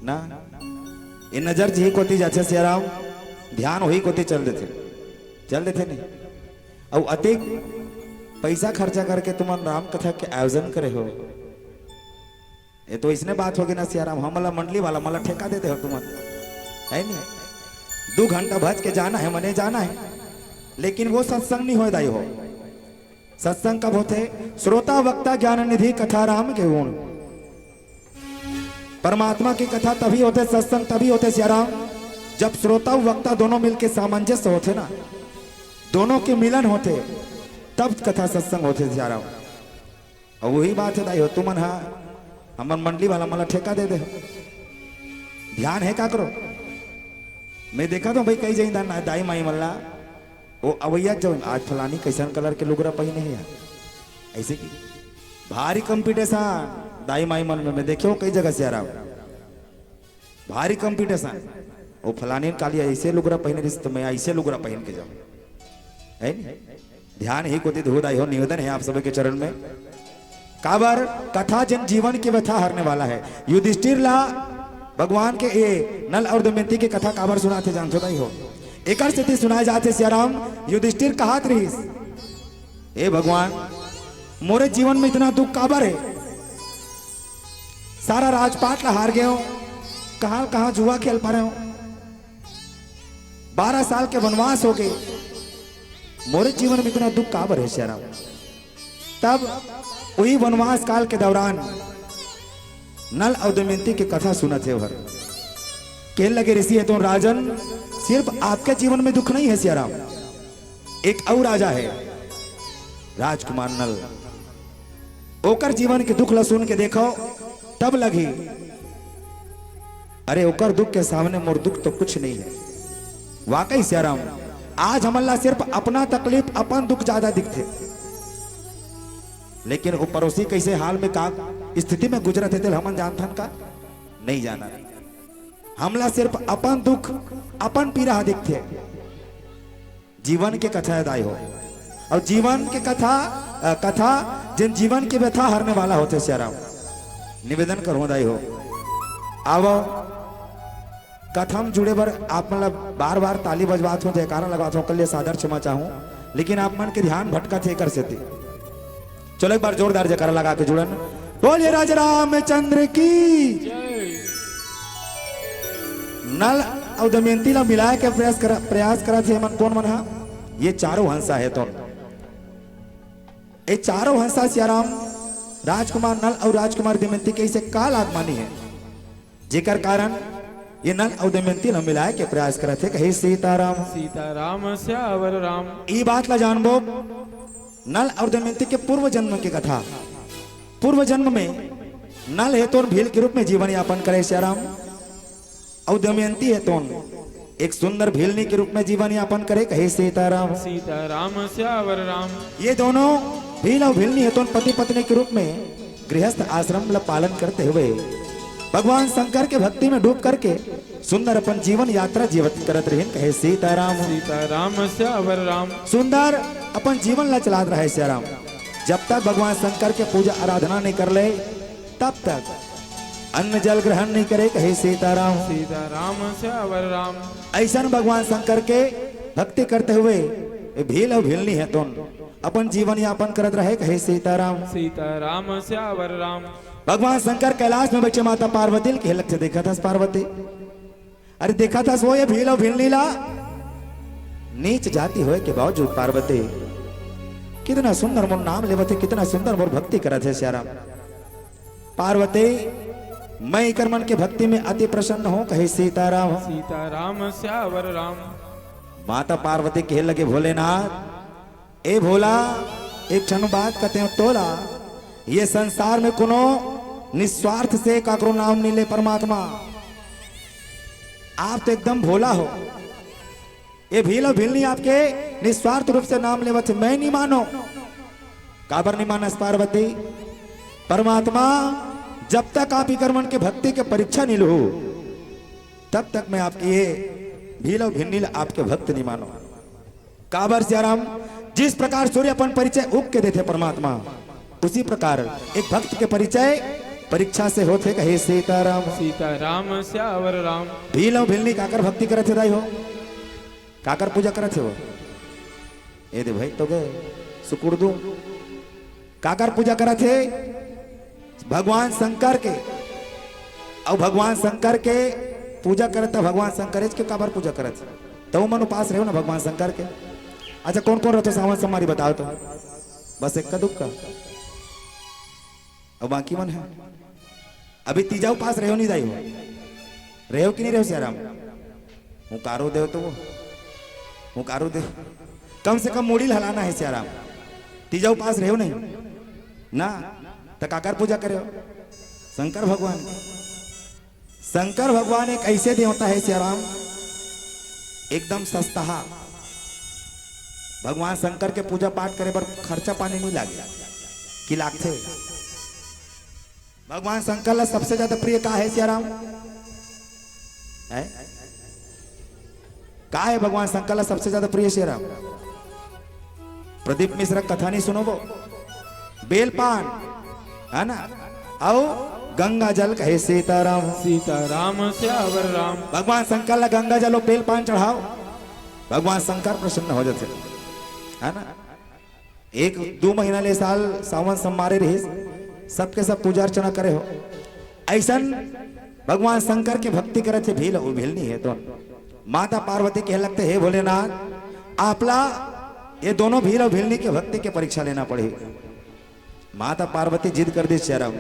A: ना ये नजर जी कोती जाते सियाराम ध्यान वही कोती चल देते नहीं और अतिक पैसा खर्चा करके तुम राम कथा के आयोजन करे हो ये तो इसने बात होगी ना सियाराम हमला मंडली वाला मला ठेका देते हो तुम है नहीं 2 घंटा भज के जाना है मने जाना है लेकिन वो सत्संग नहीं हो दाई हो सत्संग कब होते श्रोता वक्ता ज्ञान निधि कथा राम के गुण परमात्मा की कथा तभी होते सत्संग तभी होते सियाराम जब श्रोता वक्ता दोनों मिलके सामंजस्य होते ना दोनों के मिलन होते तब कथा सत्संग होते सियाराम और वही बात है दाई हो तुमन हाँ हमर मंडली वाला मला ठेका दे दे ध्यान है का करो मैं देखा तो भाई कई जगह दाई माई मल्ला वो अवैया जब आज फलानी कैसन कलर के लुगरा पहने है यार ऐसे की भारी कंपटीशन दाई माई मन में मैं देखे कई जगह से यार भारी कंपटीशन वो फलानी काली ऐसे लुगरा पहने रही तो मैं ऐसे लुगरा पहन के जाऊं है ध्यान ही को धो दाई हो निवेदन है आप सभी के चरण में काबर कथा जन जीवन की व्यथा हरने वाला है युधिष्ठिर ला भगवान के ये नल और दमयंती की कथा काबर सुनाते जानते ही हो एक स्थिति सुनाए जाते सियाराम युधिष्ठिर कहात रही हे भगवान मोरे जीवन में इतना दुख काबर है सारा राजपाट ला हार गए हो कहां जुआ खेल पा रहे हो 12 साल के वनवास हो गए मोरे जीवन में इतना दुख काबर है सियाराम तब वही वनवास काल के दौरान नल और दमयंती की कथा सुना थे भर कह लगे ऋषि है तो राजन सिर्फ आपके जीवन में दुख नहीं है सियाराम, एक और राजा है राजकुमार नल, ओकर जीवन के दुख ला सुन के देखो तब लगी अरे ओकर दुख के सामने मोर दुख तो कुछ नहीं है। वाकई सियाराम आज हमला सिर्फ अपना तकलीफ अपन दुख ज्यादा दिखते, लेकिन वो पड़ोसी कैसे हाल में का स्थिति में गुजरत है हमन जानथन का नहीं जाना। हमला सिर्फ अपन दुख अपन पीड़ा दिखते। जीवन के कथा दाई हो और जीवन के कथा जिन जीवन के व्यथा हरने वाला होते सियाराम निवेदन करो दाई हो। अब कथा में जुड़े बर आप मतलब बार बार ताली बजवात हो जयकारा लगात हो कल ये सादर क्षमा चाहूं, लेकिन आप मन के ध्यान भटका थे कर से चलो एक बार जोरदार जयकारा लगा के जुड़न। बोलिए राजा रामचंद्र की। नल और दमयंती ला मिलाए के प्रयास करा थे मन कौन मन हा? ये चारों हंसा है तो ये चारों हंसा सियाराम राजकुमार नल और राजकुमार दमयंती के इसे काल आगमानी है जेकर कारण ये नल और दमयंती ला मिलाए के प्रयास करा थे कहे सीताराम
B: सीताराम श्यावर राम।
A: ये बात ला जानबो नल और दमयंती के पूर्व जन्म की कथा। पूर्व जन्म में नल है तो भील के रूप में जीवन यापन करे श्याराम और दमयंती है तो एक सुंदर भीलनी के रूप में जीवन यापन करे कहे सीताराम
B: सीताराम श्यावर राम।
A: ये दोनों भील और भीलनी है तो पति पत्नी के रूप में गृहस्थ आश्रम ला पालन करते हुए भगवान शंकर के भक्ति में डूब करके सुंदर अपन जीवन यात्रा जीवित करत रहे कहे सीताराम
B: सीताराम श्यावर राम।
A: सुंदर अपन जीवन ला चलात रहे सियाराम। जब तक भगवान शंकर के पूजा आराधना नहीं कर ले तब तक अन्न जल ग्रहण नहीं करे कहे सीताराम
B: सीताराम श्यावर राम।
A: ऐसा भगवान शंकर के भक्ति करते हुए भील और भीलनी है तो अपन जीवन यापन करत रहे कहे सीताराम
B: सीताराम श्यावर राम।
A: भगवान शंकर कैलाश में बच्चे माता पार्वती के लग से देखा था पार्वती, अरे देखा था सो ये भील और भीलनी ला नीच जाति होए के बावजूद पार्वती कितना सुंदर मोर नाम लेवत है, कितना सुंदर मोर भक्ति करत है श्याराम। पार्वती मैं कर मन के भक्ति में अति प्रसन्न हूं कहे सीताराम
B: सीताराम श्यावर राम।
A: माता पार्वती कहे लगे भोलेनाथ ए भोला एक क्षण बात कहते हो तोला ये संसार में कोनो निस्वार्थ से काकरो नाम नहीं ले परमात्मा, आप तो एकदम भोला हो। ये भील और भीलनी आपके निस्वार्थ रूप से नाम लेवत मैं नहीं मानो। काबर नहीं मानस पार्वती? परमात्मा जब तक आप ही कर्मन के भक्ति के परीक्षा नहीं लो तब तक मैं आपकी ये भील और भीलनी आपके भक्त नहीं मानो। काबर सियाराम जिस प्रकार सूर्य अपन परिचय उग के देते परमात्मा उसी प्रकार एक भक्त के परिचय परीक्षा से होते कहे सीताराम
B: सीताराम श्यावर राम।
A: भील और भीलनी काकर भक्ति करे थे दाई हो, काकर पूजा करे थे वो ए दे भाई तो गए सुकुड़ दू काकर पूजा करे थे भगवान शंकर के। और भगवान शंकर के पूजा करता भगवान शंकर के काबर पूजा करे थे तो मन उपास रहे हो ना भगवान शंकर के। अच्छा कौन कौन रहते सावन समारी बताओ तो बस एक का दुख का और बाकी मन है अभी तीजा उपास रहे हो नहीं दाई हो रहे हो कि नहीं रहे हो सियाराम? हुकारो दे तो वो हुकारो दे कम से कम मूड़ी हलाना है सियाराम। तीजा उपास रहे हो नहीं ना तो काकर पूजा करे हो? शंकर भगवान। शंकर भगवान एक ऐसे देवता है सियाराम एकदम सस्ता। भगवान शंकर के पूजा पाठ करे पर खर्चा पानी नहीं लागे कि लागते। भगवान शंकर ला सबसे ज्यादा प्रिय का है सियाराम? का है भगवान शंकर ला सबसे ज्यादा प्रिय सियाराम? प्रदीप मिश्र कथा नहीं सुनो वो बेलपान है ना आओ गंगा जल कहे सीताराम
B: सीताराम श्यावर राम।
A: भगवान शंकर ला गंगा जल बेलपान चढ़ाओ भगवान शंकर प्रसन्न हो जाते है ना। एक दो महीना ले साल सावन सम्मारे रही सबके सब पूजा अर्चना करे हो। ऐसा भगवान शंकर के भक्ति करे थे भील और भीलनी है तो माता पार्वती कह लगते हे भोलेनाथ आपला ये दोनों भील और भीलनी के भक्ति के परीक्षा लेना पड़े। माता पार्वती जिद कर दी सियाराम।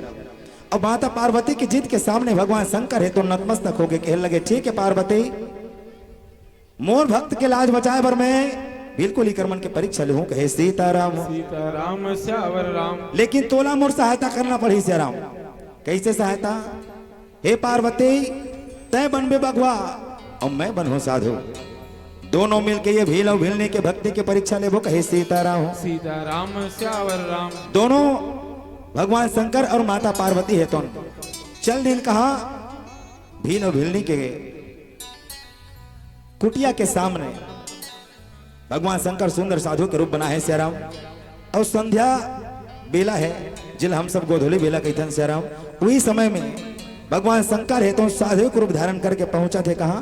A: अब माता पार्वती की जिद के सामने भगवान शंकर है तो नतमस्तक होके कहने लगे, ठीक है पार्वती, मोर भक्त के लाज बचाए बर मैं बिल्कुल ही कर्मन के परीक्षा लूं। कहे सीताराम
B: सीताराम श्यावर राम।
A: लेकिन तोला मोर सहायता करना पड़ी सियाराम। कैसे सहायता? हे पार्वती, तय बनबे बगवा और मैं बनूं साधु, दोनों मिलके ये भील और भीलने के भक्ति की परीक्षा लेबो। कहे सीताराम
B: सीताराम श्यावर राम।
A: दोनों भगवान शंकर और माता पार्वती है तो चल दिन कहा भील और भीलनी के कुटिया के सामने भगवान शंकर सुंदर साधु के रूप बना है सियाराम। और संध्या बेला है जिल हम सब गोधूली बेला कहते सियाराम। वही समय में भगवान शंकर है तो साधु के रूप धारण करके पहुंचा थे कहा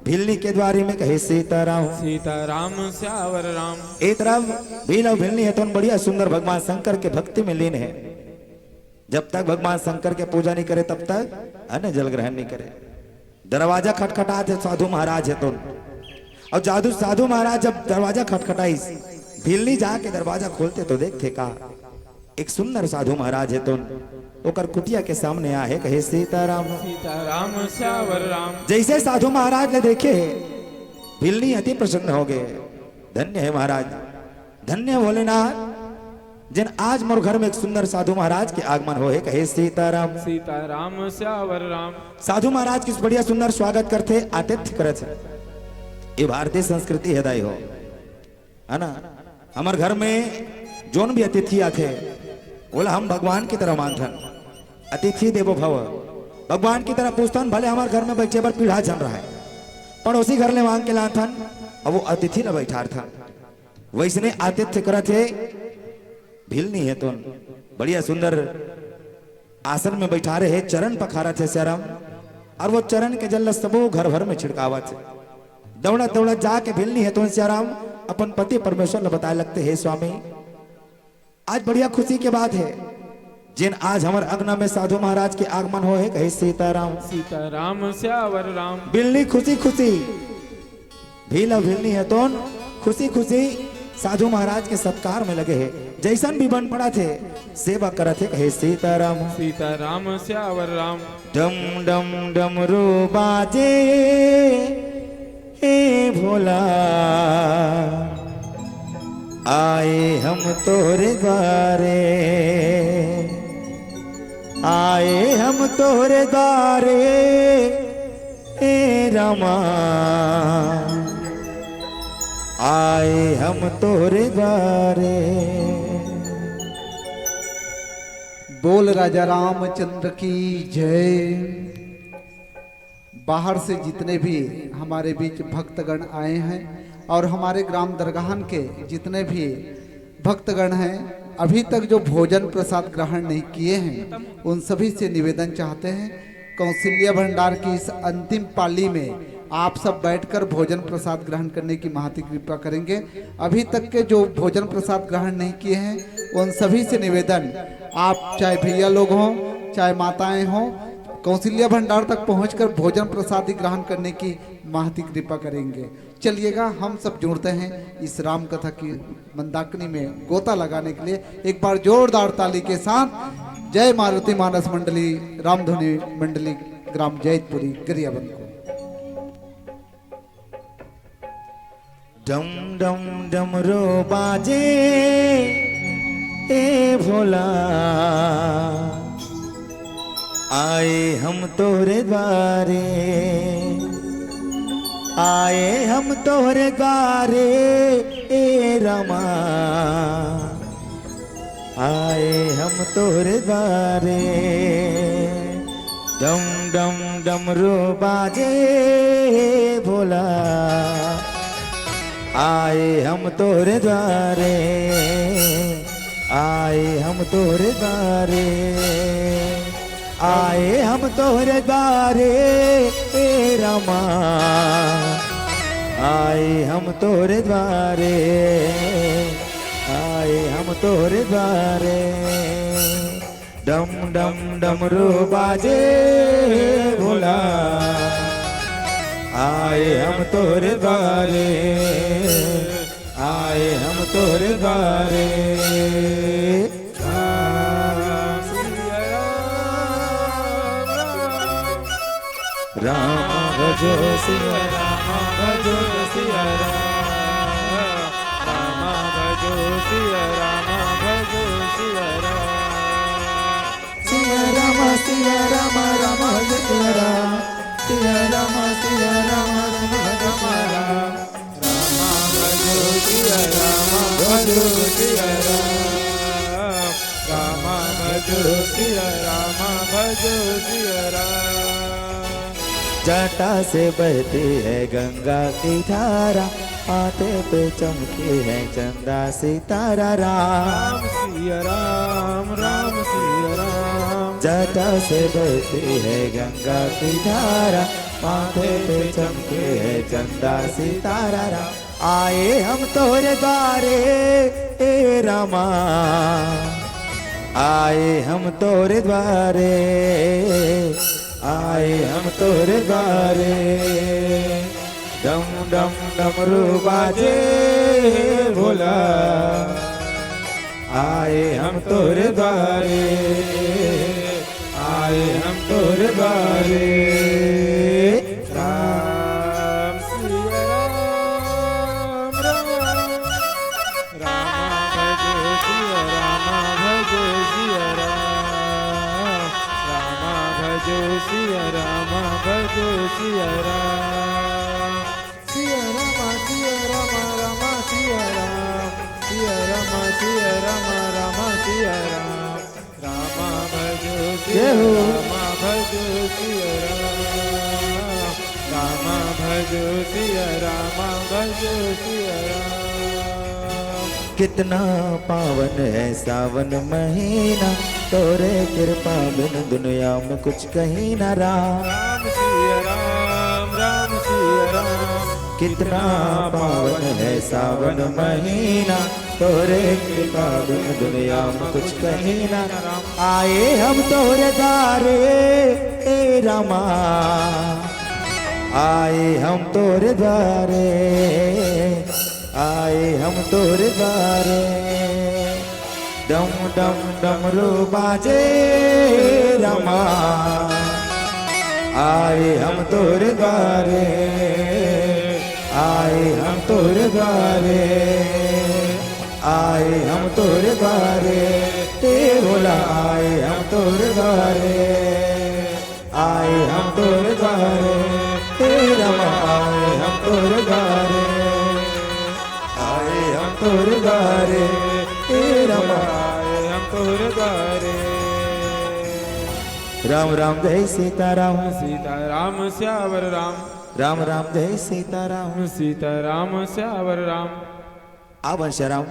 A: भीलनी के द्वारे में। कहे सीताराम
B: सीताराम श्यावर राम।
A: एक तरफ भील और भीलनी है तो बढ़िया सुंदर भगवान शंकर के भक्ति में लीन है। जब तक भगवान शंकर के पूजा नहीं करे तब तक अन्न जल ग्रहण नहीं करे। दरवाजा खटखटाते साधु महाराज है तो और जादू साधु महाराज जब दरवाजा खटखटाई भीलनी जाके दरवाजा खोलते तो देखते का एक सुंदर साधु महाराज है तो ओकर कुटिया के सामने आ है। कहे सीताराम
B: सीताराम श्यावर राम।
A: जैसे साधु महाराज ने देखे भीलनी अति प्रसन्न हो गए। धन्य है महाराज, धन्य भोलेनाथ जिन आज मोर घर में एक सुंदर साधु महाराज के आगमन हो है। कहे सीताराम
B: सीताराम श्यावर राम।
A: साधु महाराज किस बढ़िया सुंदर स्वागत करते आतिथ्य करते। ये भारतीय संस्कृति है दाई हो, है ना। हमारे घर में जोन भी अतिथि आते बोला हम भगवान की तरह मानथन, अतिथि देवो भव, भगवान की तरह पूछतन। भले हमारे घर में बैठे पर पीढ़ा जम रहा है पड़ोसी घर ले मांग के लाथन और वो अतिथि न बैठा था। वैसने आतिथ्य करते भीलनी है तो बढ़िया सुंदर आसन में बैठा रहे, चरण पखारा थे सियाराम। और वो चरण के जल सबो घर भर में छिड़कावा थे। दौड़ा दौड़ा जाके भीलनी है तो सियाराम अपन पति परमेश्वर ने बताए लगते है स्वामी आज बढ़िया खुशी के बात है जिन आज हमारे अग्न में साधु महाराज के आगमन हो है। कहे सीताराम
B: सीताराम श्यावर राम।
A: भीलनी खुशी खुशी भील भीलनी है तो खुशी खुशी साधु महाराज के सत्कार में लगे हैं। जैसन भी बन पड़ा थे सेवा करा थे। कहे सीताराम
B: सीताराम श्यावर राम।
A: डम डम डमरू बाजे हे भोला आए हम तोरे द्वारे, आए हम तोरे द्वारे हे रामा, आए हम तोरे द्वारे।
C: बोल राजा रामचंद्र की जय। बाहर से जितने भी हमारे बीच भक्तगण आए हैं और हमारे ग्राम दरगाहन के जितने भी भक्तगण हैं अभी तक जो भोजन प्रसाद ग्रहण नहीं किए हैं उन सभी से निवेदन चाहते हैं कौशल्या भंडार की इस अंतिम पाली में आप सब बैठकर भोजन प्रसाद ग्रहण करने की महती कृपा करेंगे। अभी तक के जो भोजन प्रसाद ग्रहण नहीं किए हैं उन सभी से निवेदन, आप चाहे भैया लोग हों चाहे माताएं हों, कौशल्या भंडार तक पहुंचकर भोजन प्रसाद ग्रहण करने की महती कृपा करेंगे। चलिएगा हम सब जुड़ते हैं इस राम कथा की मंदाकिनी में गोता लगाने के लिए। एक बार जोरदार ताली के साथ जय मारुति मानस मंडली रामधुनी मंडली ग्राम जैतपुरी गरियाबंद को।
A: डम डम डमरू बाजे ए भोला आए हम तोरे द्वारे, आए हम तोरे द्वारे ए रामा, आए हम तोरे द्वारे। डम डम डमरू बाजे भोला आए हम तोरे द्वारे, आए हम तोरे द्वारे, आए हम तोरे द्वारे ए रामा, आए हम तोरे द्वारे, आए हम तोरे द्वारे। डम डम डमरू बाजे भोला आए हम तोरे द्वारे, आए हम तोरे द्वारे। राम भजो सिया
B: राम भजो सिया राम भजो सिया राम भजो सिया
A: सिया राम राम सिया राम सिया राम राम
B: भजो सिया राम भजो सिया राम भजो सिया राम भजो सिया
A: जटा से बहती है गंगा की धारा, माथे पे चमकी है चंदा सितारा। राम
B: सिया राम राम सिया राम
A: जटा से बहती है गंगा की धारा, माथे पे चमके है चंदा सितारा। राम आए हम तोरे द्वारे ए रामा, आए हम तोरे द्वारे, आए हम तोरे द्वारे। डम डम डमरू बाजे भोला, आए हम तोरे द्वारे, आए हम तोरे द्वारे।
B: राम सिया राम राम भजो सिया राम भजो सिया राम भजो सिया राम सिया राम सिया राम राम सिया राम सिया राम सिया राम राम सिया राम राम भजो सिया राम भजो सिया राम भजो सिया राम भजो सिया राम।
A: कितना पावन है सावन महीना, तोरे कृपा बिन दुनिया में कुछ कहीं न राम।
B: राम सिया राम राम सिया राम
A: कितना पावन है सावन महीना, तोरे कृपा बिन दुनिया में कुछ कहीं न राम। आए हम तोरे द्वारे ए रामा, आए हम तोरे द्वारे, आए हम तोरे द्वारे। डम डम डमरू बाजे रामा, आए हम तोरे द्वारे, आए हम तोरे द्वारे, आए हम तोरे द्वारे। ते भोला आए हम तोरे द्वारे, आए हम तोरे द्वारे। ते रमा आए हम तोरे द्वारे, आए हम तोरे द्वारे। ते रमा
B: आए हम तोरे द्वारे।
A: राम राम जय सीताराम,
B: सीता राम श्यावर राम
A: राम राम जय सीताराम।
B: सीता राम श्यावर राम।
A: आवन शराम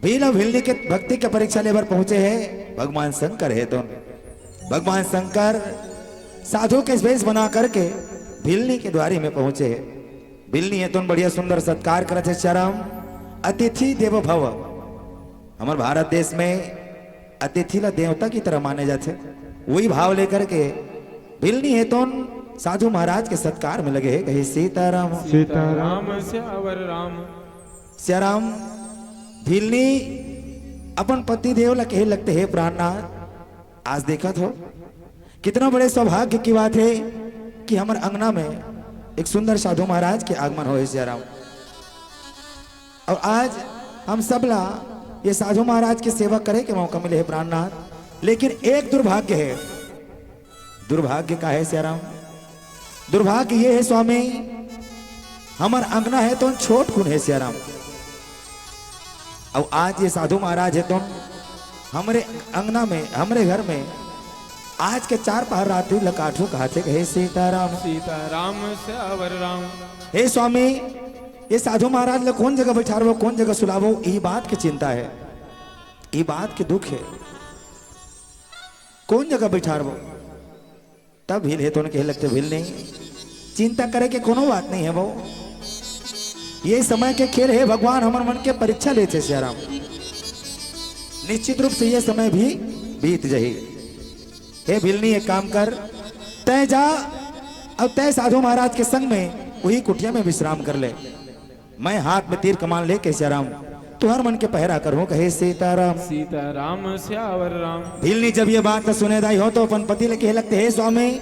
A: भीला भिल्ली के भक्ति के परीक्षा लेवर पहुंचे हैं भगवान शंकर है। तो भगवान शंकर साधु के वेश बना करके भिल्ली के द्वारी में पहुंचे हैं। भिल्ली है तो बढ़िया सुंदर सत्कार करते शराम। अतिथि देवो भव, हमारे भारत देश में अतिथि ला देवता की तरह माने जाते, वही भाव लेकर के भिल्ली है तो साधु महाराज के सत्कार में लगे हैं। कहे सीताराम
B: सीताराम श्यावर राम।
A: श्याराम भिल्ली अपन पति देव ला कहे लगते हैं प्राणनाथ। आज देखा तो कितना बड़े सौभाग्य की बात है कि हमारे अंगना में एक सुंदर साधु महाराज के आगमन हो श्याराम। और आज हम सबला ये साधु महाराज की सेवा करे के मौका मिले है प्राणनाथ। लेकिन एक दुर्भाग्य है। दुर्भाग्य का है श्याराम? दुर्भाग्य ये है स्वामी, हमार अंगना है तो छोट कुन है श्याराम। और आज ये साधु महाराज है तो हमारे अंगना में, हमारे घर में आज के 4 पहर रात्रि लकाठू कहते हे सीताराम।
B: सीताराम श्यावर राम।
A: हे स्वामी, ये साधु महाराज लोग कौन जगह बैठारो, कौन जगह सुलावो, ये बात की चिंता है, ये बात के दुख है। कौन जगह बैठारो तब भील है तो उनके लगते भील नहीं, चिंता करे के कोनो बात नहीं है। वो ये समय के खेल है, भगवान हमारे मन के परीक्षा लेते श्याराम। निश्चित रूप से ये समय भी बीत जाए। हे भिलनी एक काम कर, तय जा अब तय साधु महाराज के संग में वही कुटिया में विश्राम कर ले। मैं हाथ में तीर कमान ले के श्याराम तुहर मन के पहरा करूं। कहे सीताराम।
B: सीताराम श्यावर राम।
A: भिलनी जब ये बात सुने दाई हो तो अपन पति लेके लगते हे स्वामी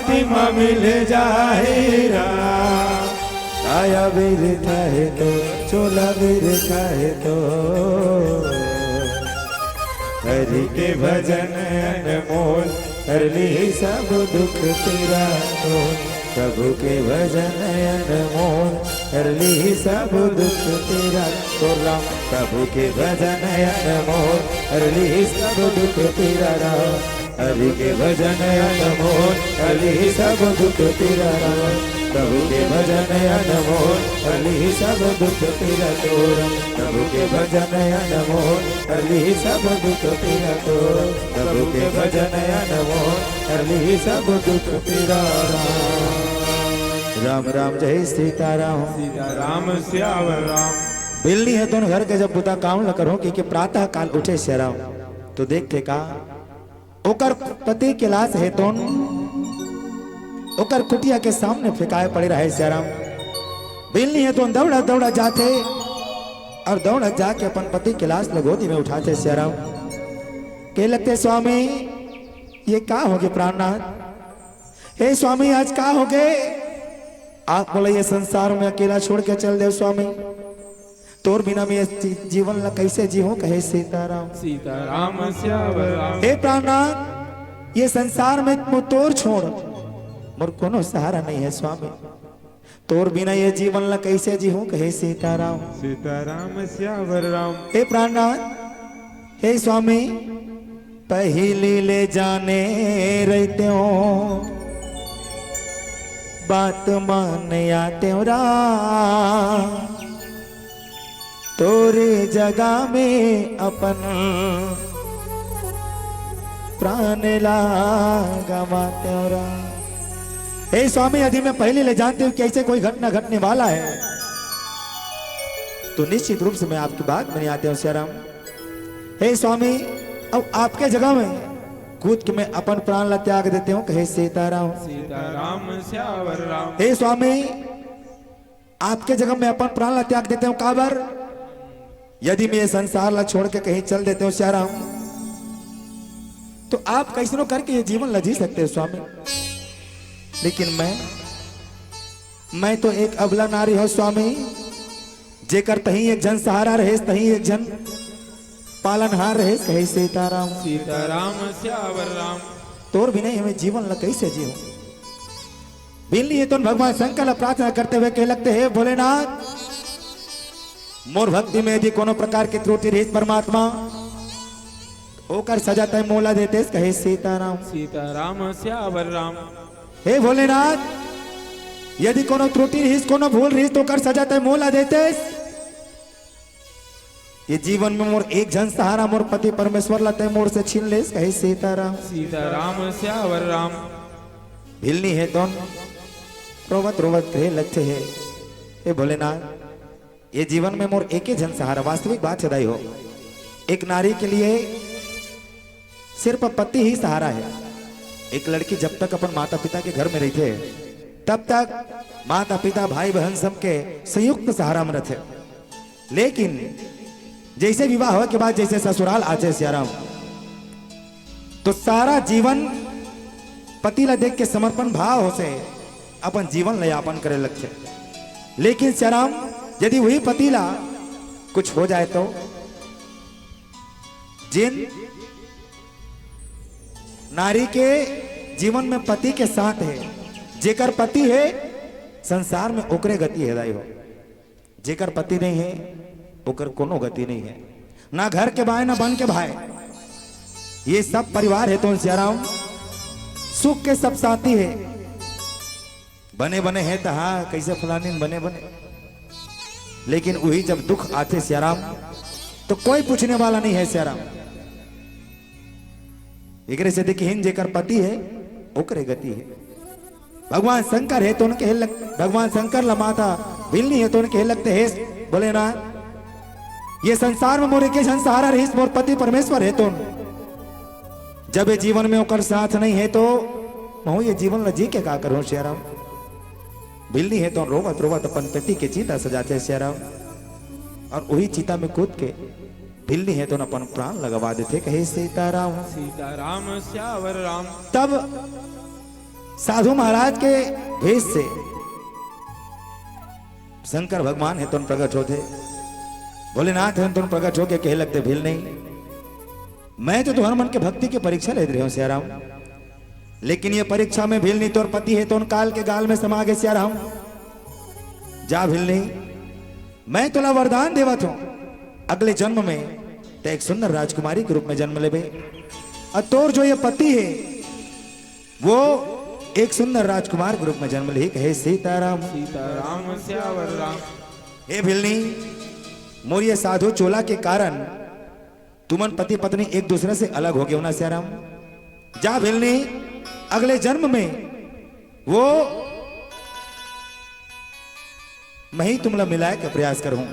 B: माटी में मिल जाए राम।
A: आया वीर कहे तो चोला वीर कहे तो
B: हरि के भजन अनमोल कर ली सब दुख तेरा तो।
A: प्रभु के भजन अनमोल कर ली सब दुख तेरा तो राम। प्रभु के भजन अनमोल कर ली सब दुख तेरा राम। हरि के भजन अनमोल कर ली सब दुख तेरा राम। प्रभु के भजन अनमोल कर ली सब दुख तेरा तो राम। प्रभु के भजन अनमोल कर ली सब दुख तेरा तो। प्रभु के भजन अनमोल कर ली सब दुख तेरा राम। राम राम जय सीताराम।
B: सीताराम सियावर राम।
A: बिल्ली है तो घर के जब बुता काम न करो कि प्रातः काल उठे श्याराम तो देखते का ओकर पति के लाश है तो ओकर कुटिया के सामने फेंकाए पड़े रहे श्याराम। बिल्ली है तो दौड़ा दौड़ा जाते और दौड़ा जाके अपन पति के लाश गोदी में उठाते श्याराम। के लगते स्वामी ये का हो गए प्राणनाथ। हे स्वामी आज का हो गए। आप बोले ये संसार में अकेला छोड़ के चल दे स्वामी। तोर बिना में जीवन ला कैसे जीवो कहे सीताराम।
B: सीताराम सियावर राम।
A: हे प्राणनाथ ये संसार में तोर छोड़ मोर कोनो सहारा नहीं है स्वामी। तोर बिना ये जीवन ला कैसे जीवो कहे सीताराम।
B: सीताराम सियावर राम।
A: हे प्राणनाथ हे स्वामी पहली ले जाने रहते हो बात मान आते हो राम। तोरे जगह में अपन प्राण गवाते हो राम। हे स्वामी यदि मैं पहले ले जानती हूँ कि ऐसे कोई घटना घटने वाला है तो निश्चित रूप से मैं आपकी बात में आते हूँ श्याराम। हे स्वामी अब आपके जगह में कूद के मैं अपन प्राण ला त्याग देते हूँ कहे सीताराम।
B: सीताराम सियावर राम।
A: हे स्वामी आपके जगह में अपन प्राण ला त्याग देते हूँ काबर यदि मैं ये संसार ला छोड़ के कहीं चल देते हूँ श्याराम तो आप कैसनो करके ये जीवन ला जी सकते हो स्वामी। लेकिन मैं तो एक अबला नारी हूँ स्वामी जेकर तही एक जन सहारा रहे तही एक जन पालनहार रहे कहे सीताराम।
B: सीताराम सियावर राम।
A: तोर भी नहीं हमें जीवन ला कैसे जियो। बिल्ली है तो भगवान शंकर ला प्रार्थना करते हुए कह लगते हैं भोलेनाथ मोर भक्ति में यदि कोनो प्रकार की त्रुटि रही परमात्मा ओकर सजा तय मोला देते कहे सीताराम।
B: सीताराम सियावर राम।
A: हे भोलेनाथ यदि कोनो त्रुटि रही कोनो भूल रही तो ओकर सजा तय मोला देते। ये जीवन में मोर एक जन सहारा मोर पति परमेश्वर ला तय मोर से छीन ले कहे सीताराम।
B: सीताराम सियावर राम।
A: भिलनी है तो रोवत रोवत कहे लगते है हे भोलेनाथ ये जीवन में मोर एक ही जन सहारा वास्तविक बात सदाई हो। एक नारी के लिए सिर्फ पति ही सहारा है। एक लड़की जब तक अपन माता पिता के घर में रही थे तब तक माता पिता भाई बहन सबके संयुक्त सहारा में रहते। लेकिन जैसे विवाह हो के बाद जैसे ससुराल आते श्याराम तो सारा जीवन पति ला देख के समर्पण भाव से अपन जीवन ला यापन करे लगते। लेकिन श्याराम यदि वही पति ला कुछ हो जाए तो जिन नारी के जीवन में पति के साथ है जेकर पति है संसार में ओकरे गति है दाई हो। जेकर पति नहीं है ओकर कोनो गति नहीं है। ना घर के भाई ना बन के भाई ये सब परिवार है तो श्याराम सुख के सब साथी है। बने बने हैं तो हाँ कैसे फलानी बने बने लेकिन वही जब दुख आते श्याराम तो कोई पूछने वाला नहीं है श्याराम। एक से देखिए जेकर पति है ओकरे गति है। भगवान शंकर है तो उनके भगवान शंकर ला माता भिलनी है तो उनके लगते है भोलेनाथ ये संसार में मोरे के सहारा रही मोर पति परमेश्वर है तो जब ये जीवन में ओकर साथ नहीं है तो मैं ये जीवन ला जी के का करूं श्याराम। भिलनी है तो रोवत रोवत अपन पति के चिता सजाते श्याराम और वही चिता में कूद के भिलनी है तो अपन प्राण लगवा देते कहे सीताराम।
B: सीताराम सियावर राम।
A: तब साधु महाराज के भेष से शंकर भगवान है तुम प्रकट होते, भोलेनाथ है तुम प्रकट होके कहे लगते भील नहीं, मैं तो तुम्हारे मन के भक्ति की परीक्षा ले रही हूं सियाराम, लेकिन ये परीक्षा में भील नहीं तोर पति है तो उन काल के गाल में समा गए सियाराम। जा भील नहीं, मैं तुला वरदान देवत हूं, अगले जन्म में तो एक सुंदर राजकुमारी के रूप में जन्म लेबे, और तोर जो ये पति है वो एक सुंदर राजकुमार के रूप में जन्म ले। कहे सीताराम
B: सीताराम श्यावर राम।
A: हे भिलनी, मोर ये साधु चोला के कारण तुमन पति पत्नी एक दूसरे से अलग हो गए हो ना सियाराम। जा भिलनी, अगले जन्म में वो मैं ही तुमला मिलाए का प्रयास करूं।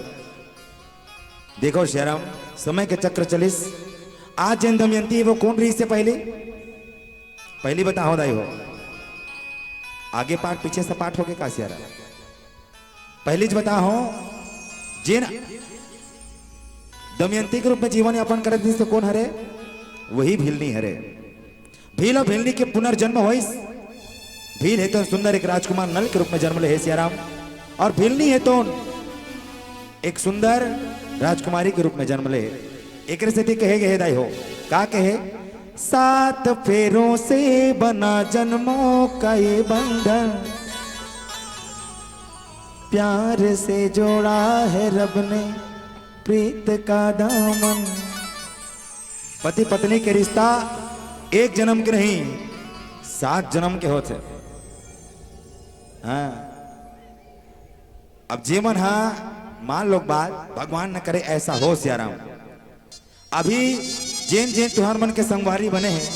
A: देखो सियाराम, समय के चक्र चलिस, आज जन दमयंती है वो कौन रही इससे पहली बताओ दाई हो, आगे पाठ पीछे से पाठ हो गए का सियारा, पहली ज बताओ जिन दमयंती के रूप में जीवन यापन करे थी तो कौन हरे, वही भीलनी हरे। भील और भीलनी के पुनर्जन्म होइस, भील है तो सुंदर एक राजकुमार नल के रूप में जन्म ले है सियाराम, और भीलनी है तो एक सुंदर राजकुमारी के रूप में जन्म ले। एक स्थिति कहे गए दाई हो, का कहे, 7 फेरों से बना जन्मों का ये बंधन, प्यार से जोड़ा है रब ने प्रीत का दामन। पति पत्नी के रिश्ता एक जन्म के नहीं 7 जन्म के होते। हाँ, अब जीवन मान लो बात, भगवान न करे ऐसा हो सियाराम, अभी जेन जेन तुहार मन के संगवारी बने हैं,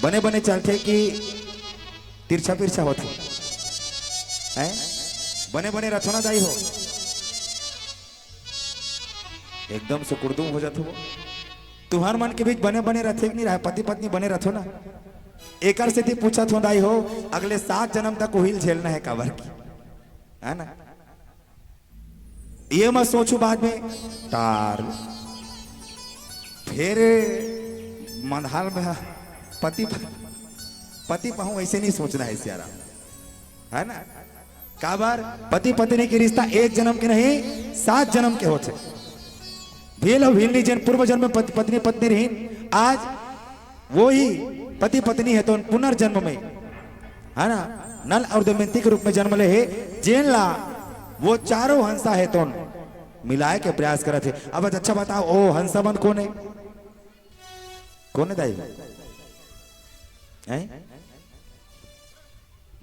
A: बने बने चलते कि तिरछा पिरछा होते हैं, बने बने रथो ना दाई हो, एकदम से कुर्दूम हो जाते हो। तुहार मन के बीच बने बने रथे नहीं रहा, पति पत्नी बने रथो ना। एक स्थिति पूछा थो दाई हो, अगले 7 जन्म तक व्हील झेलना है काबर की, है ना। ये मत सोचू बाद में तार फिर मंदहाल में पति पहू, ऐसे नहीं सोचना है सियारा, है ना। काबर पति पत्नी के रिश्ता एक जन्म के नहीं 7 जन्म के होते। भील और भीलनी जन पूर्व जन्म में पत्नी पत्नी रही, आज वो ही पति पत्नी है तो पुनर्जन्म में, है ना, नल और दमयंती के रूप में जन्म ले है। जेन ला वो चारों हंसा है तो मिलाए के प्रयास करे थे। अब अच्छा बताओ, ओ हंसा मन कौन है, कौन है दाई है?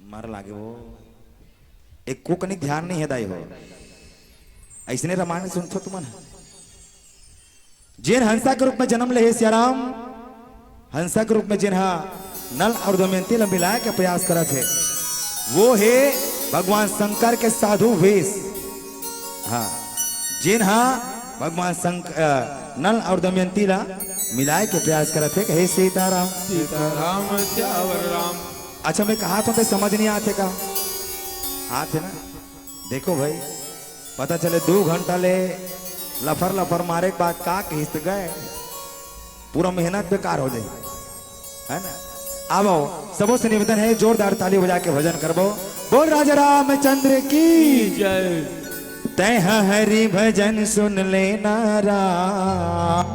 A: मार लागे वो एक को कनिक ध्यान नहीं है दाई हो, ऐसने रामायण सुनथो तुमन। जिन हंसा के रूप में जन्म ले है सियाराम, हंसा के रूप में जिन नल और दमयंती ला मिलाए के प्रयास करे थे, वो है भगवान शंकर के साधु वेश। हाँ, जिन भगवान शंकर नल और दमयंती ला मिलाए के प्रयास करे थे। कहे सीताराम
B: सीताराम श्यावर राम।
A: अच्छा, मैं कहा तो समझ नहीं आते का, आते ना। देखो भाई, पता चले 2 घंटा ले लफर लफर मारे के बाद का खींच गए, पूरा मेहनत बेकार हो जाए, है ना। आओ सबों से निवेदन है, जोरदार ताली बजा के भजन करबो। बोल राजा रामचंद्र की
B: जय।
A: तय हरि भजन सुन लेना राम,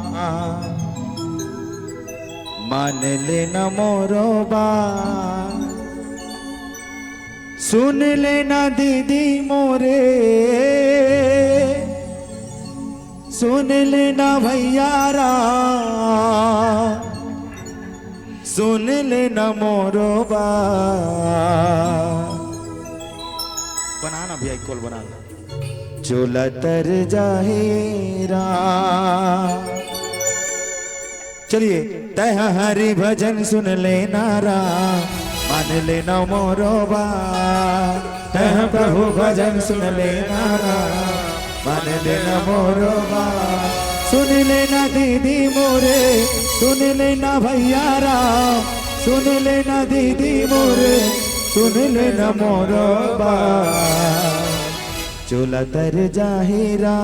A: मान लेना मोरो बात, सुन लेना दीदी मोरे, सुन लेना भैया राम, सुन लेना मोरो बात। बनाना भैया, एक कॉल बनाना। चोला तर जाहेरा, चलिए। तय हरि भजन सुन लेना राम, मान लेना मोरो बात, तय प्रभु भजन सुन लेना राम, मान लेना मोरो बात, सुन लेना दीदी मोरे, सुन लेना भैया राम, सुन लेना दीदी मोरे, सुन लेना मोरो बात। चोला तर जाहिरा,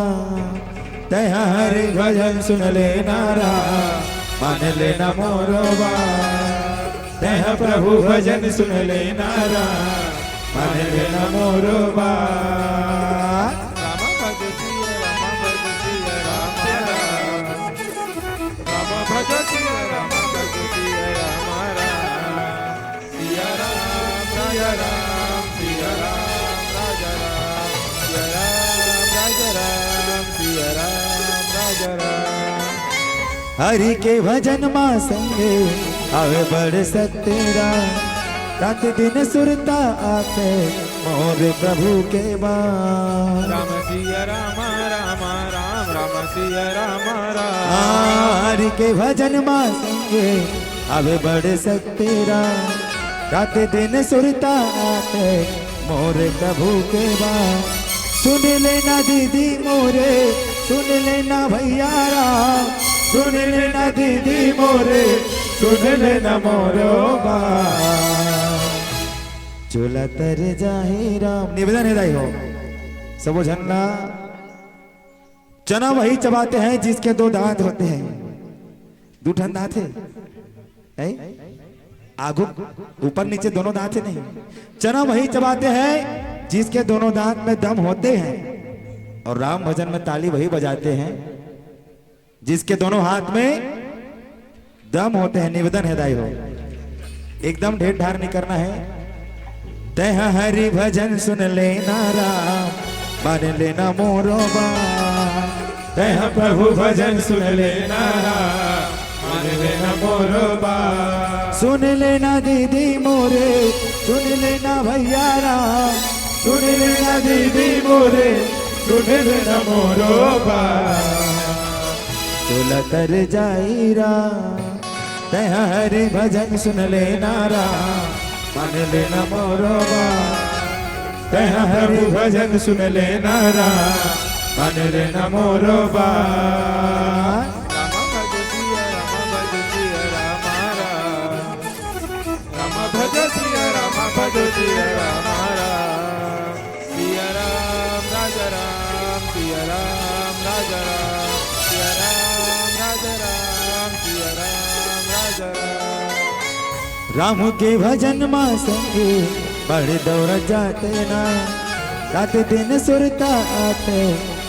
A: तय हरि भजन सुन लेना राम, मान लेना मोरो बात,
B: तह प्रभु भजन सुन लेना राम, मान लेना मोरो बात। राम भज सिया राम भज सिया राम राम, राम भज सिया राम भज सिया राम राम, सिया राम राजा राम, सिया राम राजा राम, सिया राम राजा राम, सिया राम राजा राम।
A: हरि के भजन मां संगे आवे बड़ सतेरा, रात दिन सुरता आते मोर प्रभु के बाण।
B: राम सिया राम राम राम, राम सिया राम राम।
A: हरि के भजन मां संगे आवे बड़ सतेरा, रात दिन सुरता आते मोर प्रभु के बाण। सुन लेना दीदी मोरे, सुन लेना भैया राम, सुन लेना दीदी मोरे, सुन लेना मोरो बाण। चोला तर जाहि राम। निवेदन है दाई हो सबो झन्ना, चना वही चबाते हैं जिसके दो दांत होते हैं। दो ठन दांत है आगू ऊपर नीचे दोनों दांत है नहीं। चना वही चबाते हैं जिसके दोनों दांत में दम होते हैं, और राम भजन में ताली वही बजाते हैं जिसके दोनों हाथ में दम होते हैं। निवेदन है दाई हो, एकदम ढेर ढार नहीं करना है। तह हरि भजन सुन लेना राम, मान लेना मोरो बाण।
B: तह प्रभु भजन सुन लेना राम, मान लेना मोरो बाण।
A: सुन लेना दीदी मोरे, सुन लेना भैया राम,
B: सुन लेना दीदी मोरे, सुन लेना मोरो बाण।
A: चोला तर जाई राम, तह हरि भजन सुन लेना राम, मान लेना मोरो बाण।
B: तह हरि भजन सुन लेना राम, मान लेना मोरो बाण। राम भज सिया राम भज सिया राम राम, राम भज सिया राम भज सिया राम राम, सिया राम राजा राम, सिया राम राजा राम, सिया राम राजा राम, सिया राम राजा राम।
A: राम के भजन मां संगे बड़ दौड़ जाते ना, रात दिन सुरता आते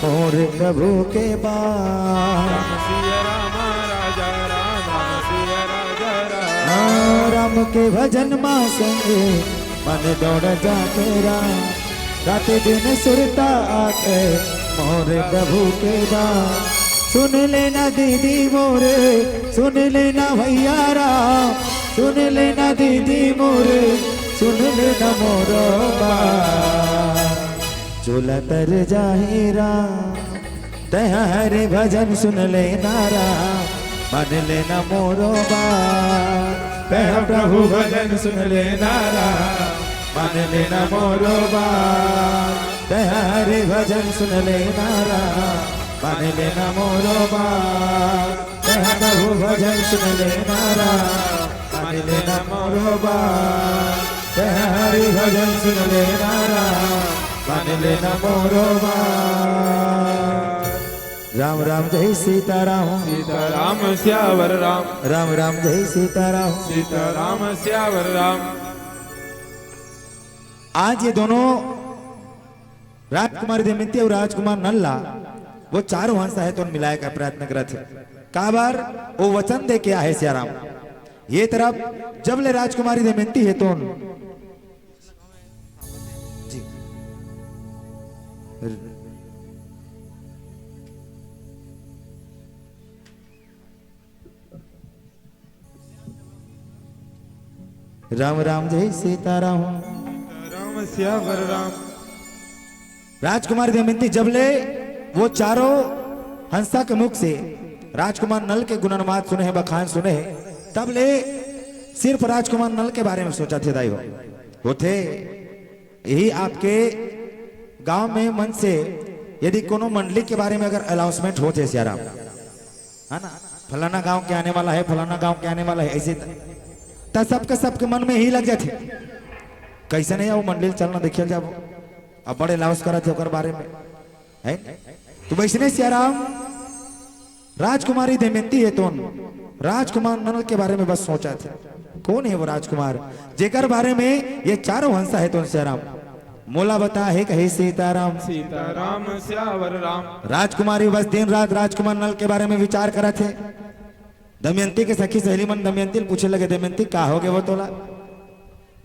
A: और प्रभु के बाण।
B: राम सिया राम राजा राम, राम सिया राजा राम।
A: राम के भजन मां संगे मन दौड़ जाते राम, रात दिन सुरता आते मोर प्रभु के बाण। सुन लेना दीदी मोरे, सुन लेना भैया राम, सुन लेना दीदी मोरे, सुन लेना मोरो बाण। चोला तर जाहि राम, तह हरि भजन सुन लेना राम, मान लेना मोरो बाण।
B: तह प्रभु भजन सुन लेना राम, मान लेना मोरो बाण।
A: तह हरि भजन सुन लेना राम, मान लेना मोरो बाण। तह प्रभु भजन सुन लेना राम, मान लेना मोरो बाण। तह हरि भजन सुन लेना राम, मान लेना मोरो बाण। राम राम जय सीताराम,
B: सीता राम श्यावर राम,
A: राम राम जय सीताराम।
B: सीता राम श्यावर राम।
A: आज ये दोनों राजकुमारी दमयंती और राजकुमार नल्ला वो चारों हंस है तो मिलाए का प्रयत्न करत थे। का बार वो वचन दे के आए सियाराम, ये तरफ जब ले राजकुमारी दमयंती है तो जी राम राम जय सीताराम।
B: राम श्यावर राम।
A: राजकुमार दमयंती जब ले वो चारों हंसा के मुख से राजकुमार नल के गुणनवाद सुने हैं, बखान सुने हैं, तब ले सिर्फ राजकुमार नल के बारे में सोचा थे दाई वो थे यही आपके गांव में मन से यदि कोनो मंडली के बारे में अगर अनाउंसमेंट होते सियाराम, है ना, फलाना गांव के आने वाला है, फलाना गांव के आने वाला है, ऐसे सबके मन में ही लग जाते कैसे नहीं वो मंडली चलना देखिए जाओ, अब बड़े लाउस करा थे ओकर बारे में है। तो वैसने सियाराम राजकुमारी दमयंती है तो राजकुमार नल के बारे में बस सोचा थे। कौन है वो राजकुमार जेकर बारे में ये चारों हंसा है तो श्याराम मोला बता है कहे सीताराम।
B: सीताराम श्यावर राम।
A: राजकुमारी बस दिन रात राजकुमार नल के बारे में विचार करा थे। दमयंती के सखी सहेली मन दमयंती पूछे लगे दमयंती का हो गए वो तोला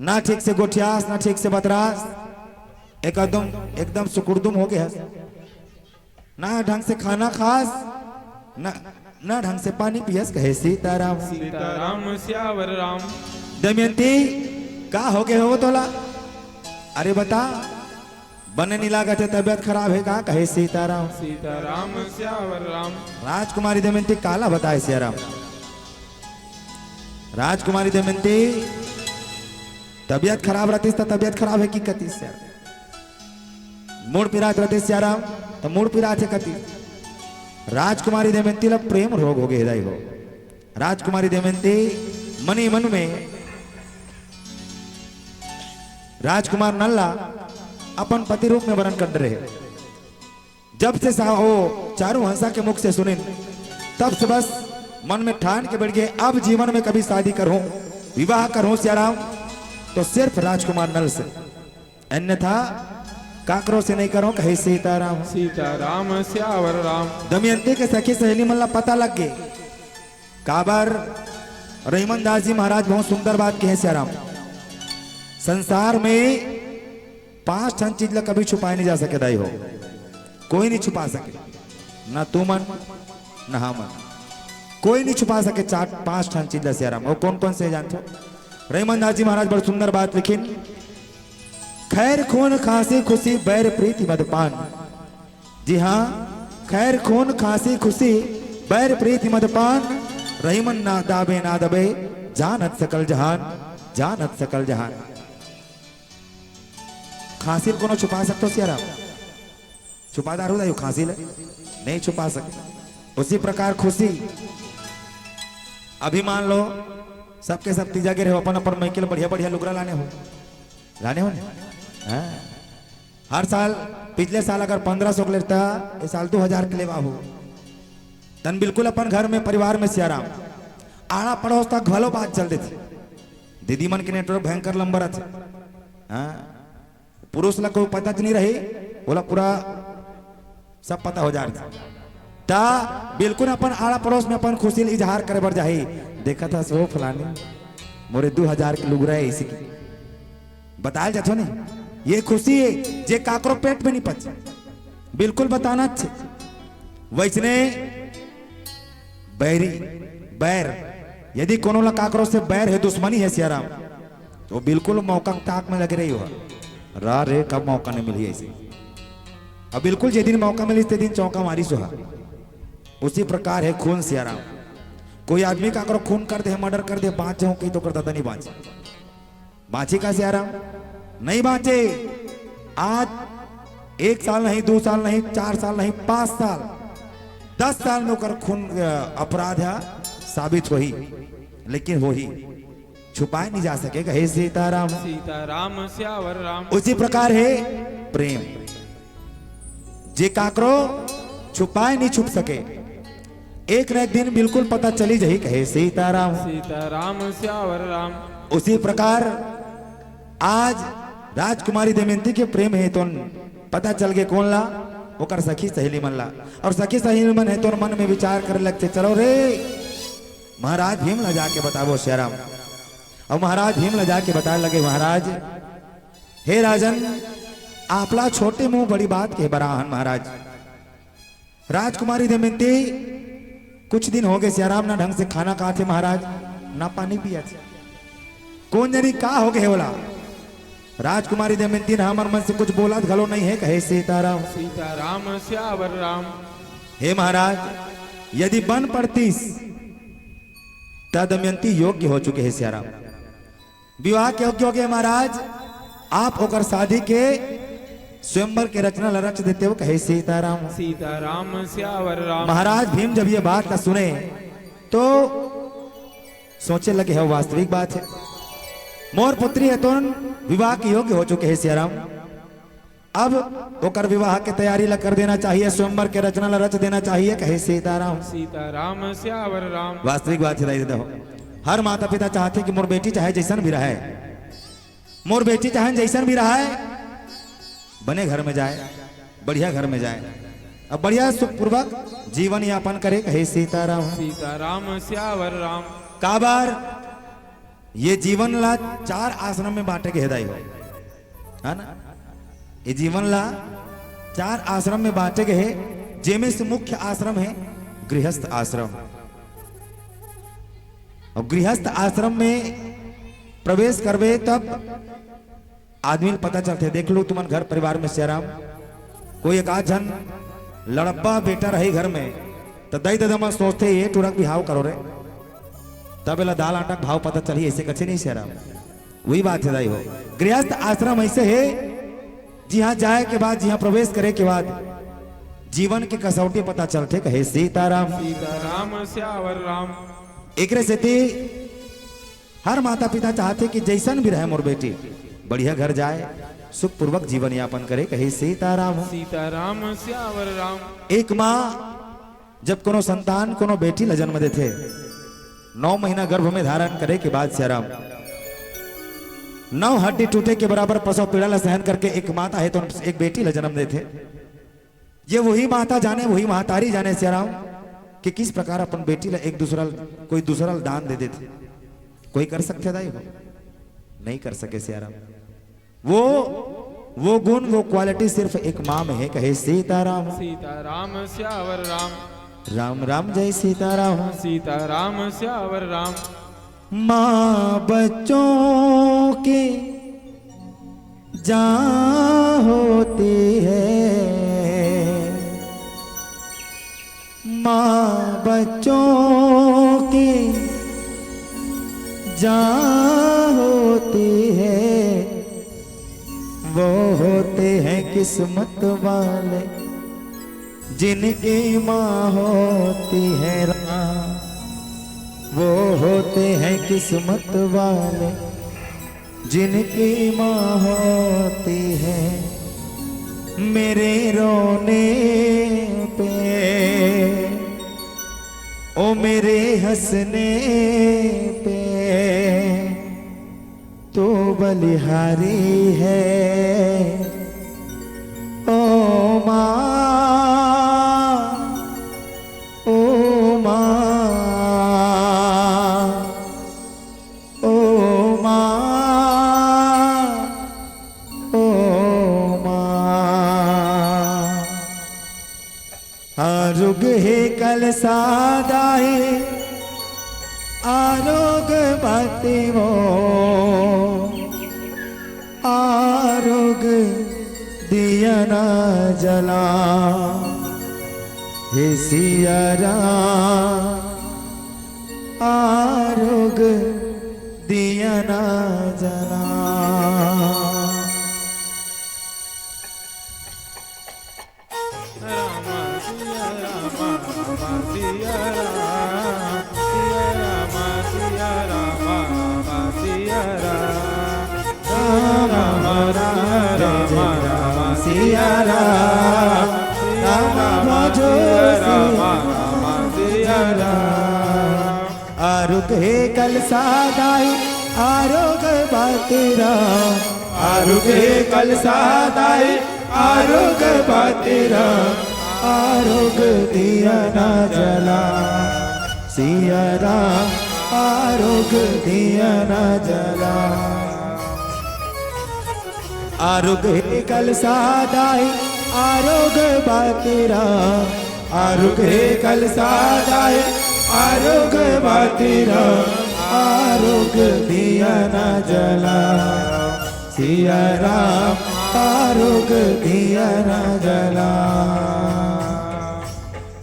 A: ना ठीक से गोठियास ना ठीक से बतरास एकदम सुकुरदुम हो गया ना ढंग से खाना खास ना ढंग से पानी पियस कहे सीताराम।
B: सीताराम श्यावर राम।
A: दमयंती का हो गए हो तोला अरे बता बने नहीं लागत है तबियत खराब है का कहे सीताराम।
B: सीताराम श्यावर राम।
A: राजकुमारी दमयंती काला बताए सियाराम। राजकुमारी दमयंती तबियत खराब रहती तो तबियत खराब है कि कती से मूड पिरात रहते सियाराम तो मूड पिरात है कती। राजकुमारी दमयंती ला प्रेम रोग हो गए हो। राजकुमारी दमयंती मनी मन में राजकुमार नल्ला अपन पति रूप में वर्ण कर रहे। जब से वो चारों हंसा के मुख से सुने तब से बस मन में ठान के बैठ गए अब जीवन में कभी शादी करूं विवाह करूं सियाराम तो सिर्फ राजकुमार नल से अन्यथा काकरों से नहीं करो कहे सीताराम।
B: सीताराम श्यावर राम।
A: दमयंती के सखी सहेली मल्ला पता लग गए काबर रहीमन दास जी महाराज बहुत सुंदर बात कहे सियाराम। संसार में 5 ठन चीज ला कभी छुपाए नहीं जा सके दाई हो कोई नहीं छुपा सके ना तू मन ना हम मन कोई नहीं छुपा सके 5 ठन चीज ला सियाराम। और कौन कौन से जानते हो रहीमन दास जी महाराज बड़ी सुंदर बात लिखिन खैर खून खांसी खुशी बैर प्रीति मदपान। जी हाँ खैर खून खांसी खुशी बैर प्रीति मदपान रहीमन ना दाबे ना दबे जानत सकल जहान। खांसी को छुपा सकते हो सियाराम छुपादार हो जाए खांसी ले नहीं छुपा सकते। उसी प्रकार खुशी अभी मान लो सबके सब तीजा गिरे हो अपन मैकिल बढ़िया लुगरा लाने हो हाँ। हर साल पिछले साल अगर 1500 के लेता इस साल 2000 के लेवा हो तन बिल्कुल अपन घर में परिवार में सियाराम आड़ा पड़ोस तक भलो बात चल रही थी। दीदी मन के नेटवर्क भयंकर लंबा थे हाँ पुरुष ला कोई पता नहीं रही बोला पूरा सब पता हो जाता ता बिल्कुल अपन आड़ा पड़ोस में अपन खुशी इजहार करे बर जाही देखा था सो फलाने मोरे 2000 के लुगरा है इसी की बताया जातो नहीं ये खुशी है जे काकरो पेट में नहीं पच बिल्कुल बताना अच्छे वैसने बैर यदि कोनो ला काकरो से बैर है दुश्मनी है सियाराम तो बिल्कुल मौका ताक में लग रही हो रा रे कब मौका नहीं मिली ऐसे अब बिल्कुल जे दिन मौका मिली ते दिन चौका मारी सुहा। उसी प्रकार है खून सियाराम कोई आदमी का करो खून कर दे मर्डर कर दे बाँच जाऊं कहीं तो करता था नहीं बाँची का सियाराम नहीं बाँचे। आज 1 साल नहीं 2 साल नहीं 4 साल नहीं 5 साल 10 साल में कर खून अपराध है साबित हो ही लेकिन हो ही छुपाए नहीं जा सकेगा हे सीताराम।
B: सीताराम श्यावर राम।
A: उसी प्रकार है प्रेम जे काकरो छुपाए नहीं छुप सके एक न एक दिन बिल्कुल पता चली जाही कहे सीताराम।
B: सीताराम श्यावर राम।
A: उसी प्रकार आज राजकुमारी दमयंती के प्रेम है तो पता चल गए कौन ला ओकर सखी सहेली मन ला और सखी सहेली मन है तो मन में विचार करे लगते चलो रे महाराज भीम ला जाके बतावो श्याराम। और महाराज भीम ला जाके बताने लगे महाराज हे राजन आपला छोटे मुंह बड़ी बात के बराहन महाराज। राजकुमारी दमयंती कुछ दिन हो गए सियाराम ना ढंग से खाना खा थे महाराज ना पानी पिया थे कौन जनी का हो गए बोला। राजकुमारी दमयंती ने हमर मन से कुछ बोला घलो नहीं है कहे सीताराम।
B: सीताराम श्यावर राम।
A: हे महाराज यदि बन पड़तीस ता दमयंती योग्य हो चुके हैं सियाराम विवाह के योग्य हो गए महाराज आप होकर शादी के स्वयंवर के रचना रच देते हो कहे सीताराम।
B: सीताराम श्यावर राम।
A: महाराज भीम जब ये बात ना सुने तो सोचे लगे है वास्तविक बात है मोर पुत्री है तो विवाह के योग्य हो चुके हैं सियाराम। अब होकर विवाह की तैयारी ला कर देना चाहिए स्वयंवर के रचना ला रच देना चाहिए कहे सीताराम।
B: सीताराम श्यावर राम।
A: वास्तविक बात है हर माता पिता चाहते कि मोर बेटी चाहे जैसन भी रहे, मोर बेटी चाहे जैसन भी रहे, बने घर में जाए, बढ़िया घर में जाए, अब बढ़िया सुखपूर्वक जीवन यापन करे। कहे सीताराम।
B: सीताराम श्यावर राम।
A: काबार ये जीवन ला 4 आश्रम में बांटे के हिदाई हो, है ना। ये जीवन ला 4 आश्रम में बांटे के है, जेमे से मुख्य आश्रम है गृहस्थ आश्रम। और गृहस्थ आश्रम में प्रवेश करवे तब आदमी पता चलते। देख लो तुमन घर परिवार में श्याराम कोई एक आध जन लड़ब्बा बेटा रही घर में, तो दई ददमा सोचते ये टुरक बिहाव करो रे, तब एला दाल आटा भाव पता चली। ऐसे कच्चे नहीं श्याराम, वही बात है दाई हो। गृहस्थ आश्रम ऐसे है जहां जाए के बाद, जहां प्रवेश करे के बाद जीवन की कसौटी पता चलते। कहे सीताराम।
B: सीताराम श्यावर राम।
A: एक से हर माता पिता चाहते कि जैसन भी रहे मोर बेटी बढ़िया घर जाए, सुख पूर्वक जीवन यापन करे। कहे सीताराम।
B: सीताराम श्यावर राम।
A: एक माँ जब कोनो संतान कोनो बेटी ला जन्म देते, 9 महीना गर्भ में धारण करे के बाद श्याराम 9 हड्डी टूटे के बराबर प्रसव पीड़ा ला सहन करके एक माता है तो एक बेटी ला जन्म देते। ये वही माता जाने, वही महतारी जाने श्याराम कि किस प्रकार अपन बेटी ला एक दूसरा कोई दूसरा दान दे देते। कोई कर सकते दाई हो? नहीं कर सके श्याराम। वो गुण, वो क्वालिटी सिर्फ एक माँ में है। कहे सीताराम।
B: सीताराम श्यावर राम।
A: राम राम जय सीताराम।
B: सीताराम श्यावर राम।
A: माँ बच्चों के जान होती है, माँ बच्चों की जान होती है, वो होते हैं किस्मत वाले जिनकी माँ होती है राम। वो होते हैं किस्मत वाले जिनकी माँ होती है। मेरे रोने पे ओ मेरे हंसने पे तो बलिहारी है। ओ माँ, ओ माँ, ओ माँ, ओ माँ। आरुग है कल सादाए आरोग बाते वो, आरोग दिया ना जला। हे सिया राम आरोग दिया ना जला। सिया राम राम भजो सिया राम। आरुग है कल सादाई आरोग बातेरा, आरुग है कल सादाई आरोग बातेरा, आरोग दिया ना जला। सिया राम आरोग दिया ना जला। आरोग है कल सादाई आरोग बातेरा, आरोग है कल सादाई आरोग बातेरा, आरोग दिया ना जला। सिया राम आरोग दिया ना जला।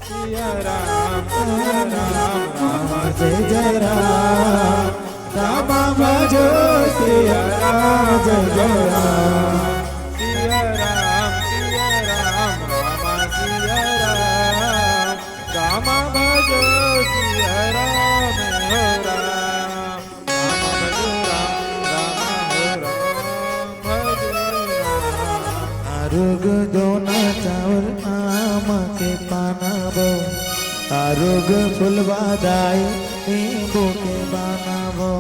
B: सिया राम राम
A: जय जय राम राम भजो सिया राम जय जय राम।
B: सिया राम राम सिया राम राम भजो सिया राम हो राम। राम भजो राम भजो राम।
A: आरोग दोना चावल आम के पाना बो, आरोग फुलवा दाई नींबू के बनावो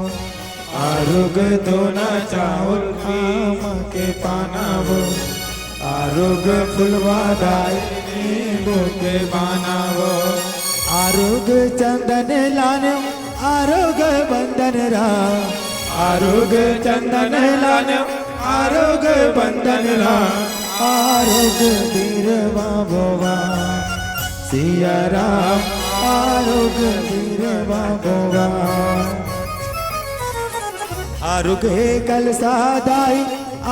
B: आरुग दोना चाउर
A: आम के
B: पानावो आरुग फुलवा दाय नींबू के बानावो
A: आरोग चंदन लाने आरोग बंदन रा
B: आरुग चंदन लान आरुग बंदन ला
A: आरोग धीरवा बोवा सिया राम आरोग धीरवा बोवा आरोग है कल सादाई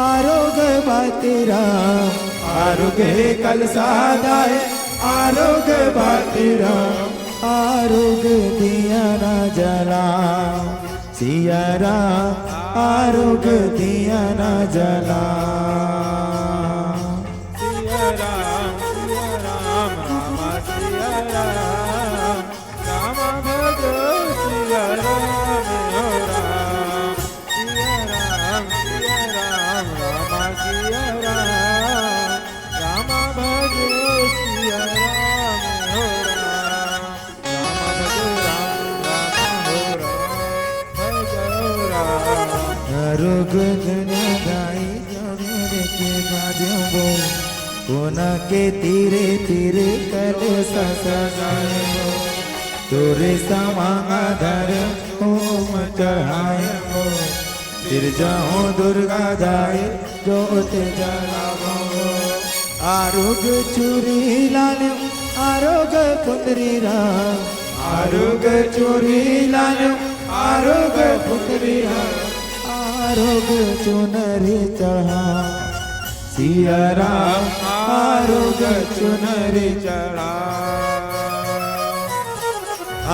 A: आरोग बातेरा
B: आरुग कल सादाय आरुग बातीरा
A: आरोग दिया ना जला सिया राम आरोग दिया ना जला
B: सिया राम राम सिया राम राम भजो सिया राम हो राम सिया राम राम सिया राम राम भजो सिया राम हो राम राम भजो राम हो राम भजो राम
A: आरोग दुनिया गाई जोड़े के गाजो कोना के तीरे तीरे कल सजाए तोरे समांगा धर ओम चढ़ाए फिर जाओ दुर्गा जाए जोत जलावो आरोग चूरी लाल आरोग पुत्री राम
B: आरुग चोरी लाल आरुग पुत्री राम
A: आरोग चुनरी चढ़ा सिया राम
B: आरुग चुनरी चढ़ा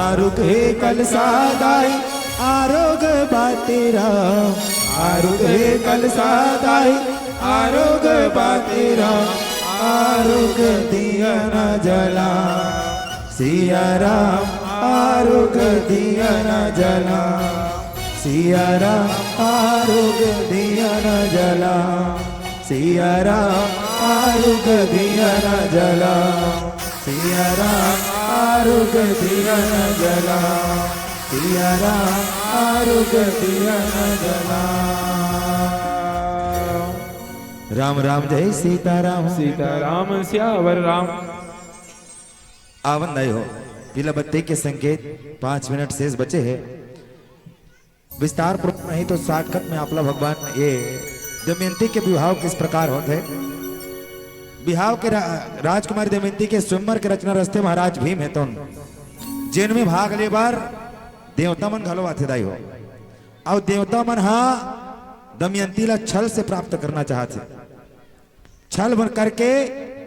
A: आरोग है कल सादाई आरोग बातेरा
B: आरुग कल सादाई आरुग बातेरा
A: आरोग दिया न जला सिया राम आरोग दिया न जला सिया राम आरोग दिया न जला सिया राम आरोग दिया न जला सिया राम आरोग दिया न जला सिया राम आरोग दिया न जला राम राम जय सीताराम
B: सीताराम श्यावर राम
A: आवन हो पीला बत्ती के संकेत 5 मिनट शेष बचे हैं विस्तार पूर्वक नहीं तो शॉर्टकट में आपला भगवान ये दमयंती के विवाह किस प्रकार होते विवाह के राजकुमारी दमयंती के स्वयंवर के रचना रस्ते महाराज भीम है तो जिनमें भाग ले बार देवता मन घलो आते दाई हो और देवता मन हा दमयंती ला छल से प्राप्त करना चाहते छल बन करके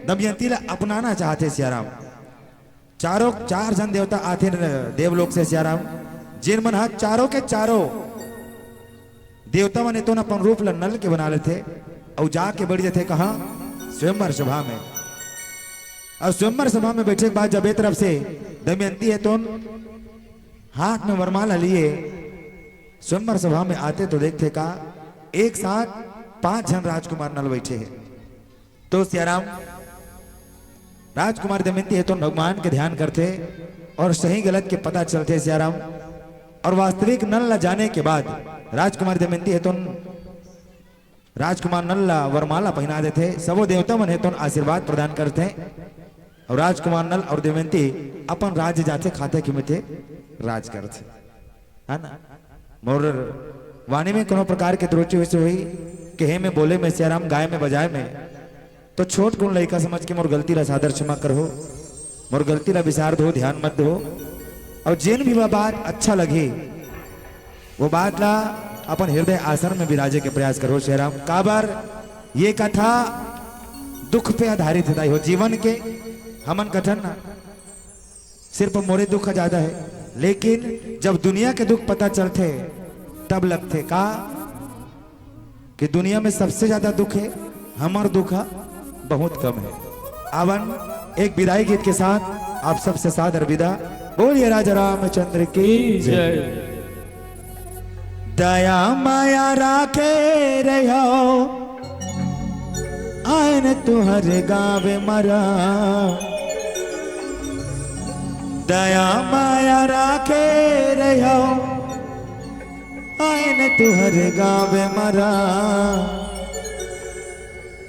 A: दमयंती ला अपनाना चाहते सियाराम चार जन देवता आते देवलोक से सियाराम जिन मन हा चारों के चारों देवता मन तो अपन रूप ला नल के बना लेते और जाके बढ़ जाते कहा स्वयंवर सभा में और स्वयंवर सभा में बैठे के बाद जब एक तरफ से दमयंती है तो हाथ में वरमाला लिए स्वयंवर सभा में आते तो देखते का एक साथ 5 जन राजकुमार नल बैठे हैं तो सियाराम राजकुमार दमयंती है तो भगवान के ध्यान करते और सही गलत के पता चलते सियाराम और वास्तविक नल ला जाने के बाद राजकुमार दमयंती है तो राजकुमार नल ला वरमाला पहना देते सबो देवता मन है तो आशीर्वाद प्रदान करते और राजकुमार नल और दमयंती अपन राज्य जाते खाते कि मिथे राज करते है ना मोर वाणी में कोनो प्रकार के त्रुटि वैसे हुई कहे में बोले में सियाराम गाय में बजाए में तो छोट कौन लड़का समझ के मोर गलती ला सादर क्षमा करो मोर गलती ला विचार दो ध्यान मत दो और जिन भी वह बात अच्छा लगे वो बात ला अपन हृदय आसन में विराजे के प्रयास करो शेराम काबर ये कथा दुख पे आधारित है हो जीवन के हमन कथन ना सिर्फ मोरे दुख ज्यादा है लेकिन जब दुनिया के दुख पता चलते तब लगते का कि दुनिया में सबसे ज्यादा दुख है हमार दुख बहुत कम है आवन एक विदाई गीत के साथ आप सबसे सादर विदा बोलिए राजा रामचंद्र की जय दया माया राखे रहो आयन तुहर गावे मरा दया माया राखे रहो आयन तुहर गावे मरा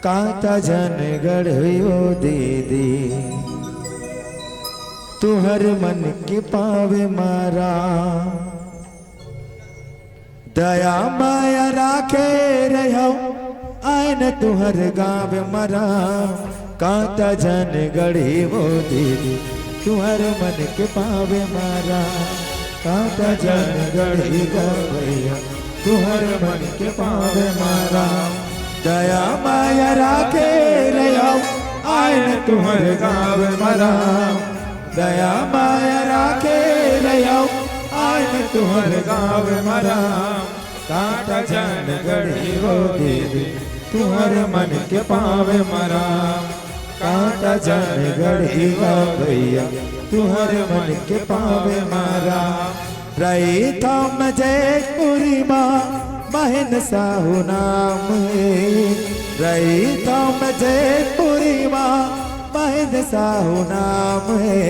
A: काता जन गढ़ो दीदी तुहर मन के पावे मारा दया माया राखे रहो आयन तुहर गावे मरा काता जन गढ़ी वो दीदी तुहर मन के पावे मारा काता जन गढ़ी गवैया तुहर मन के पावे मारा दया माया राखे रहो आयन तुहर गावे मरा दया माया राखे रहो आयन तुहर गावे मरा काता जन गढ़ी वो दीदी तुहर मन के पावे मरा काता जन गढ़ी गवैया तुहर मन के पावे मारा रही था मजे पूरी माँ बहन साहू नाम रही था मजे पूरी माँ बहन साहू नाम है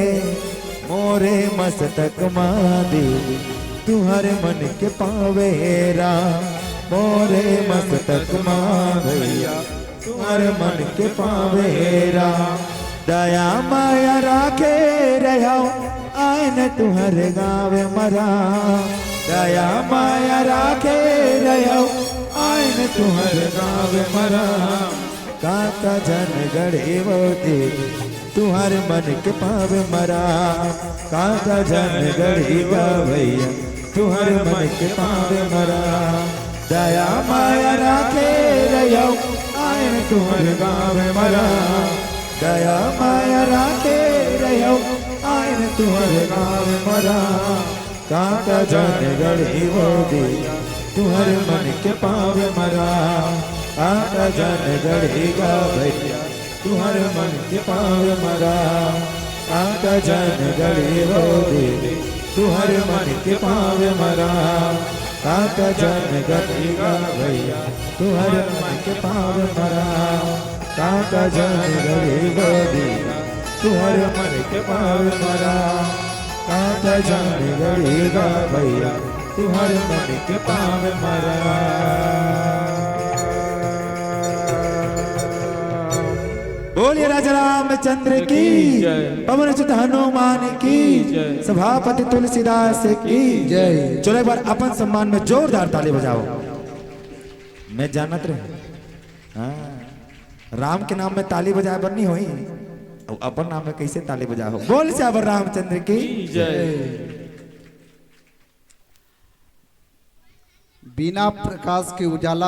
A: मोरे मस्तक माँ देवी तुहर मन के पावे राम मोरे मस्तक माँ भैया तुहर मन के पावे राम दया माया राखे रहो आयन तुहर गावे मरा दया माया राखे रहो आयन तुहर गावे मरा काता जन गढ़े वो देवी तुहर मन के पावे मरा काता जन गढ़ी गवैया तुहर मन के पावे मरा दया माया राखे रहो आयन तुहर गावे मरा दया माया राखे रहो आयन तुहर गावे मरा काता जन गढ़ी वो दिया तुहर मन के पावे मरा काता जन गढ़ी गवैया तुहर मन के पावे मरा काता जन गढ़ी वो दिया तुहर मन के पावे मरा काता जन गढ़ी गवैया तुहर मन के पावे मरा काता जन गढ़ी गवैया तुहर मन के पावे मरा काता जन गढ़ी गवैया तुहर मन के पावे मरा बोलिए राजा रामचंद्र की पवन सुत हनुमान की सभापति तुलसीदास की जय। चलो एक बार अपन सम्मान में जोरदार ताली बजाओ। मैं जानत रहे हाँ राम के नाम में ताली बजाए बननी हुई अपन नाम में कैसे ताली बजाओ। बोल श्यावर रामचंद्र की जय।
C: बिना प्रकाश के उजाला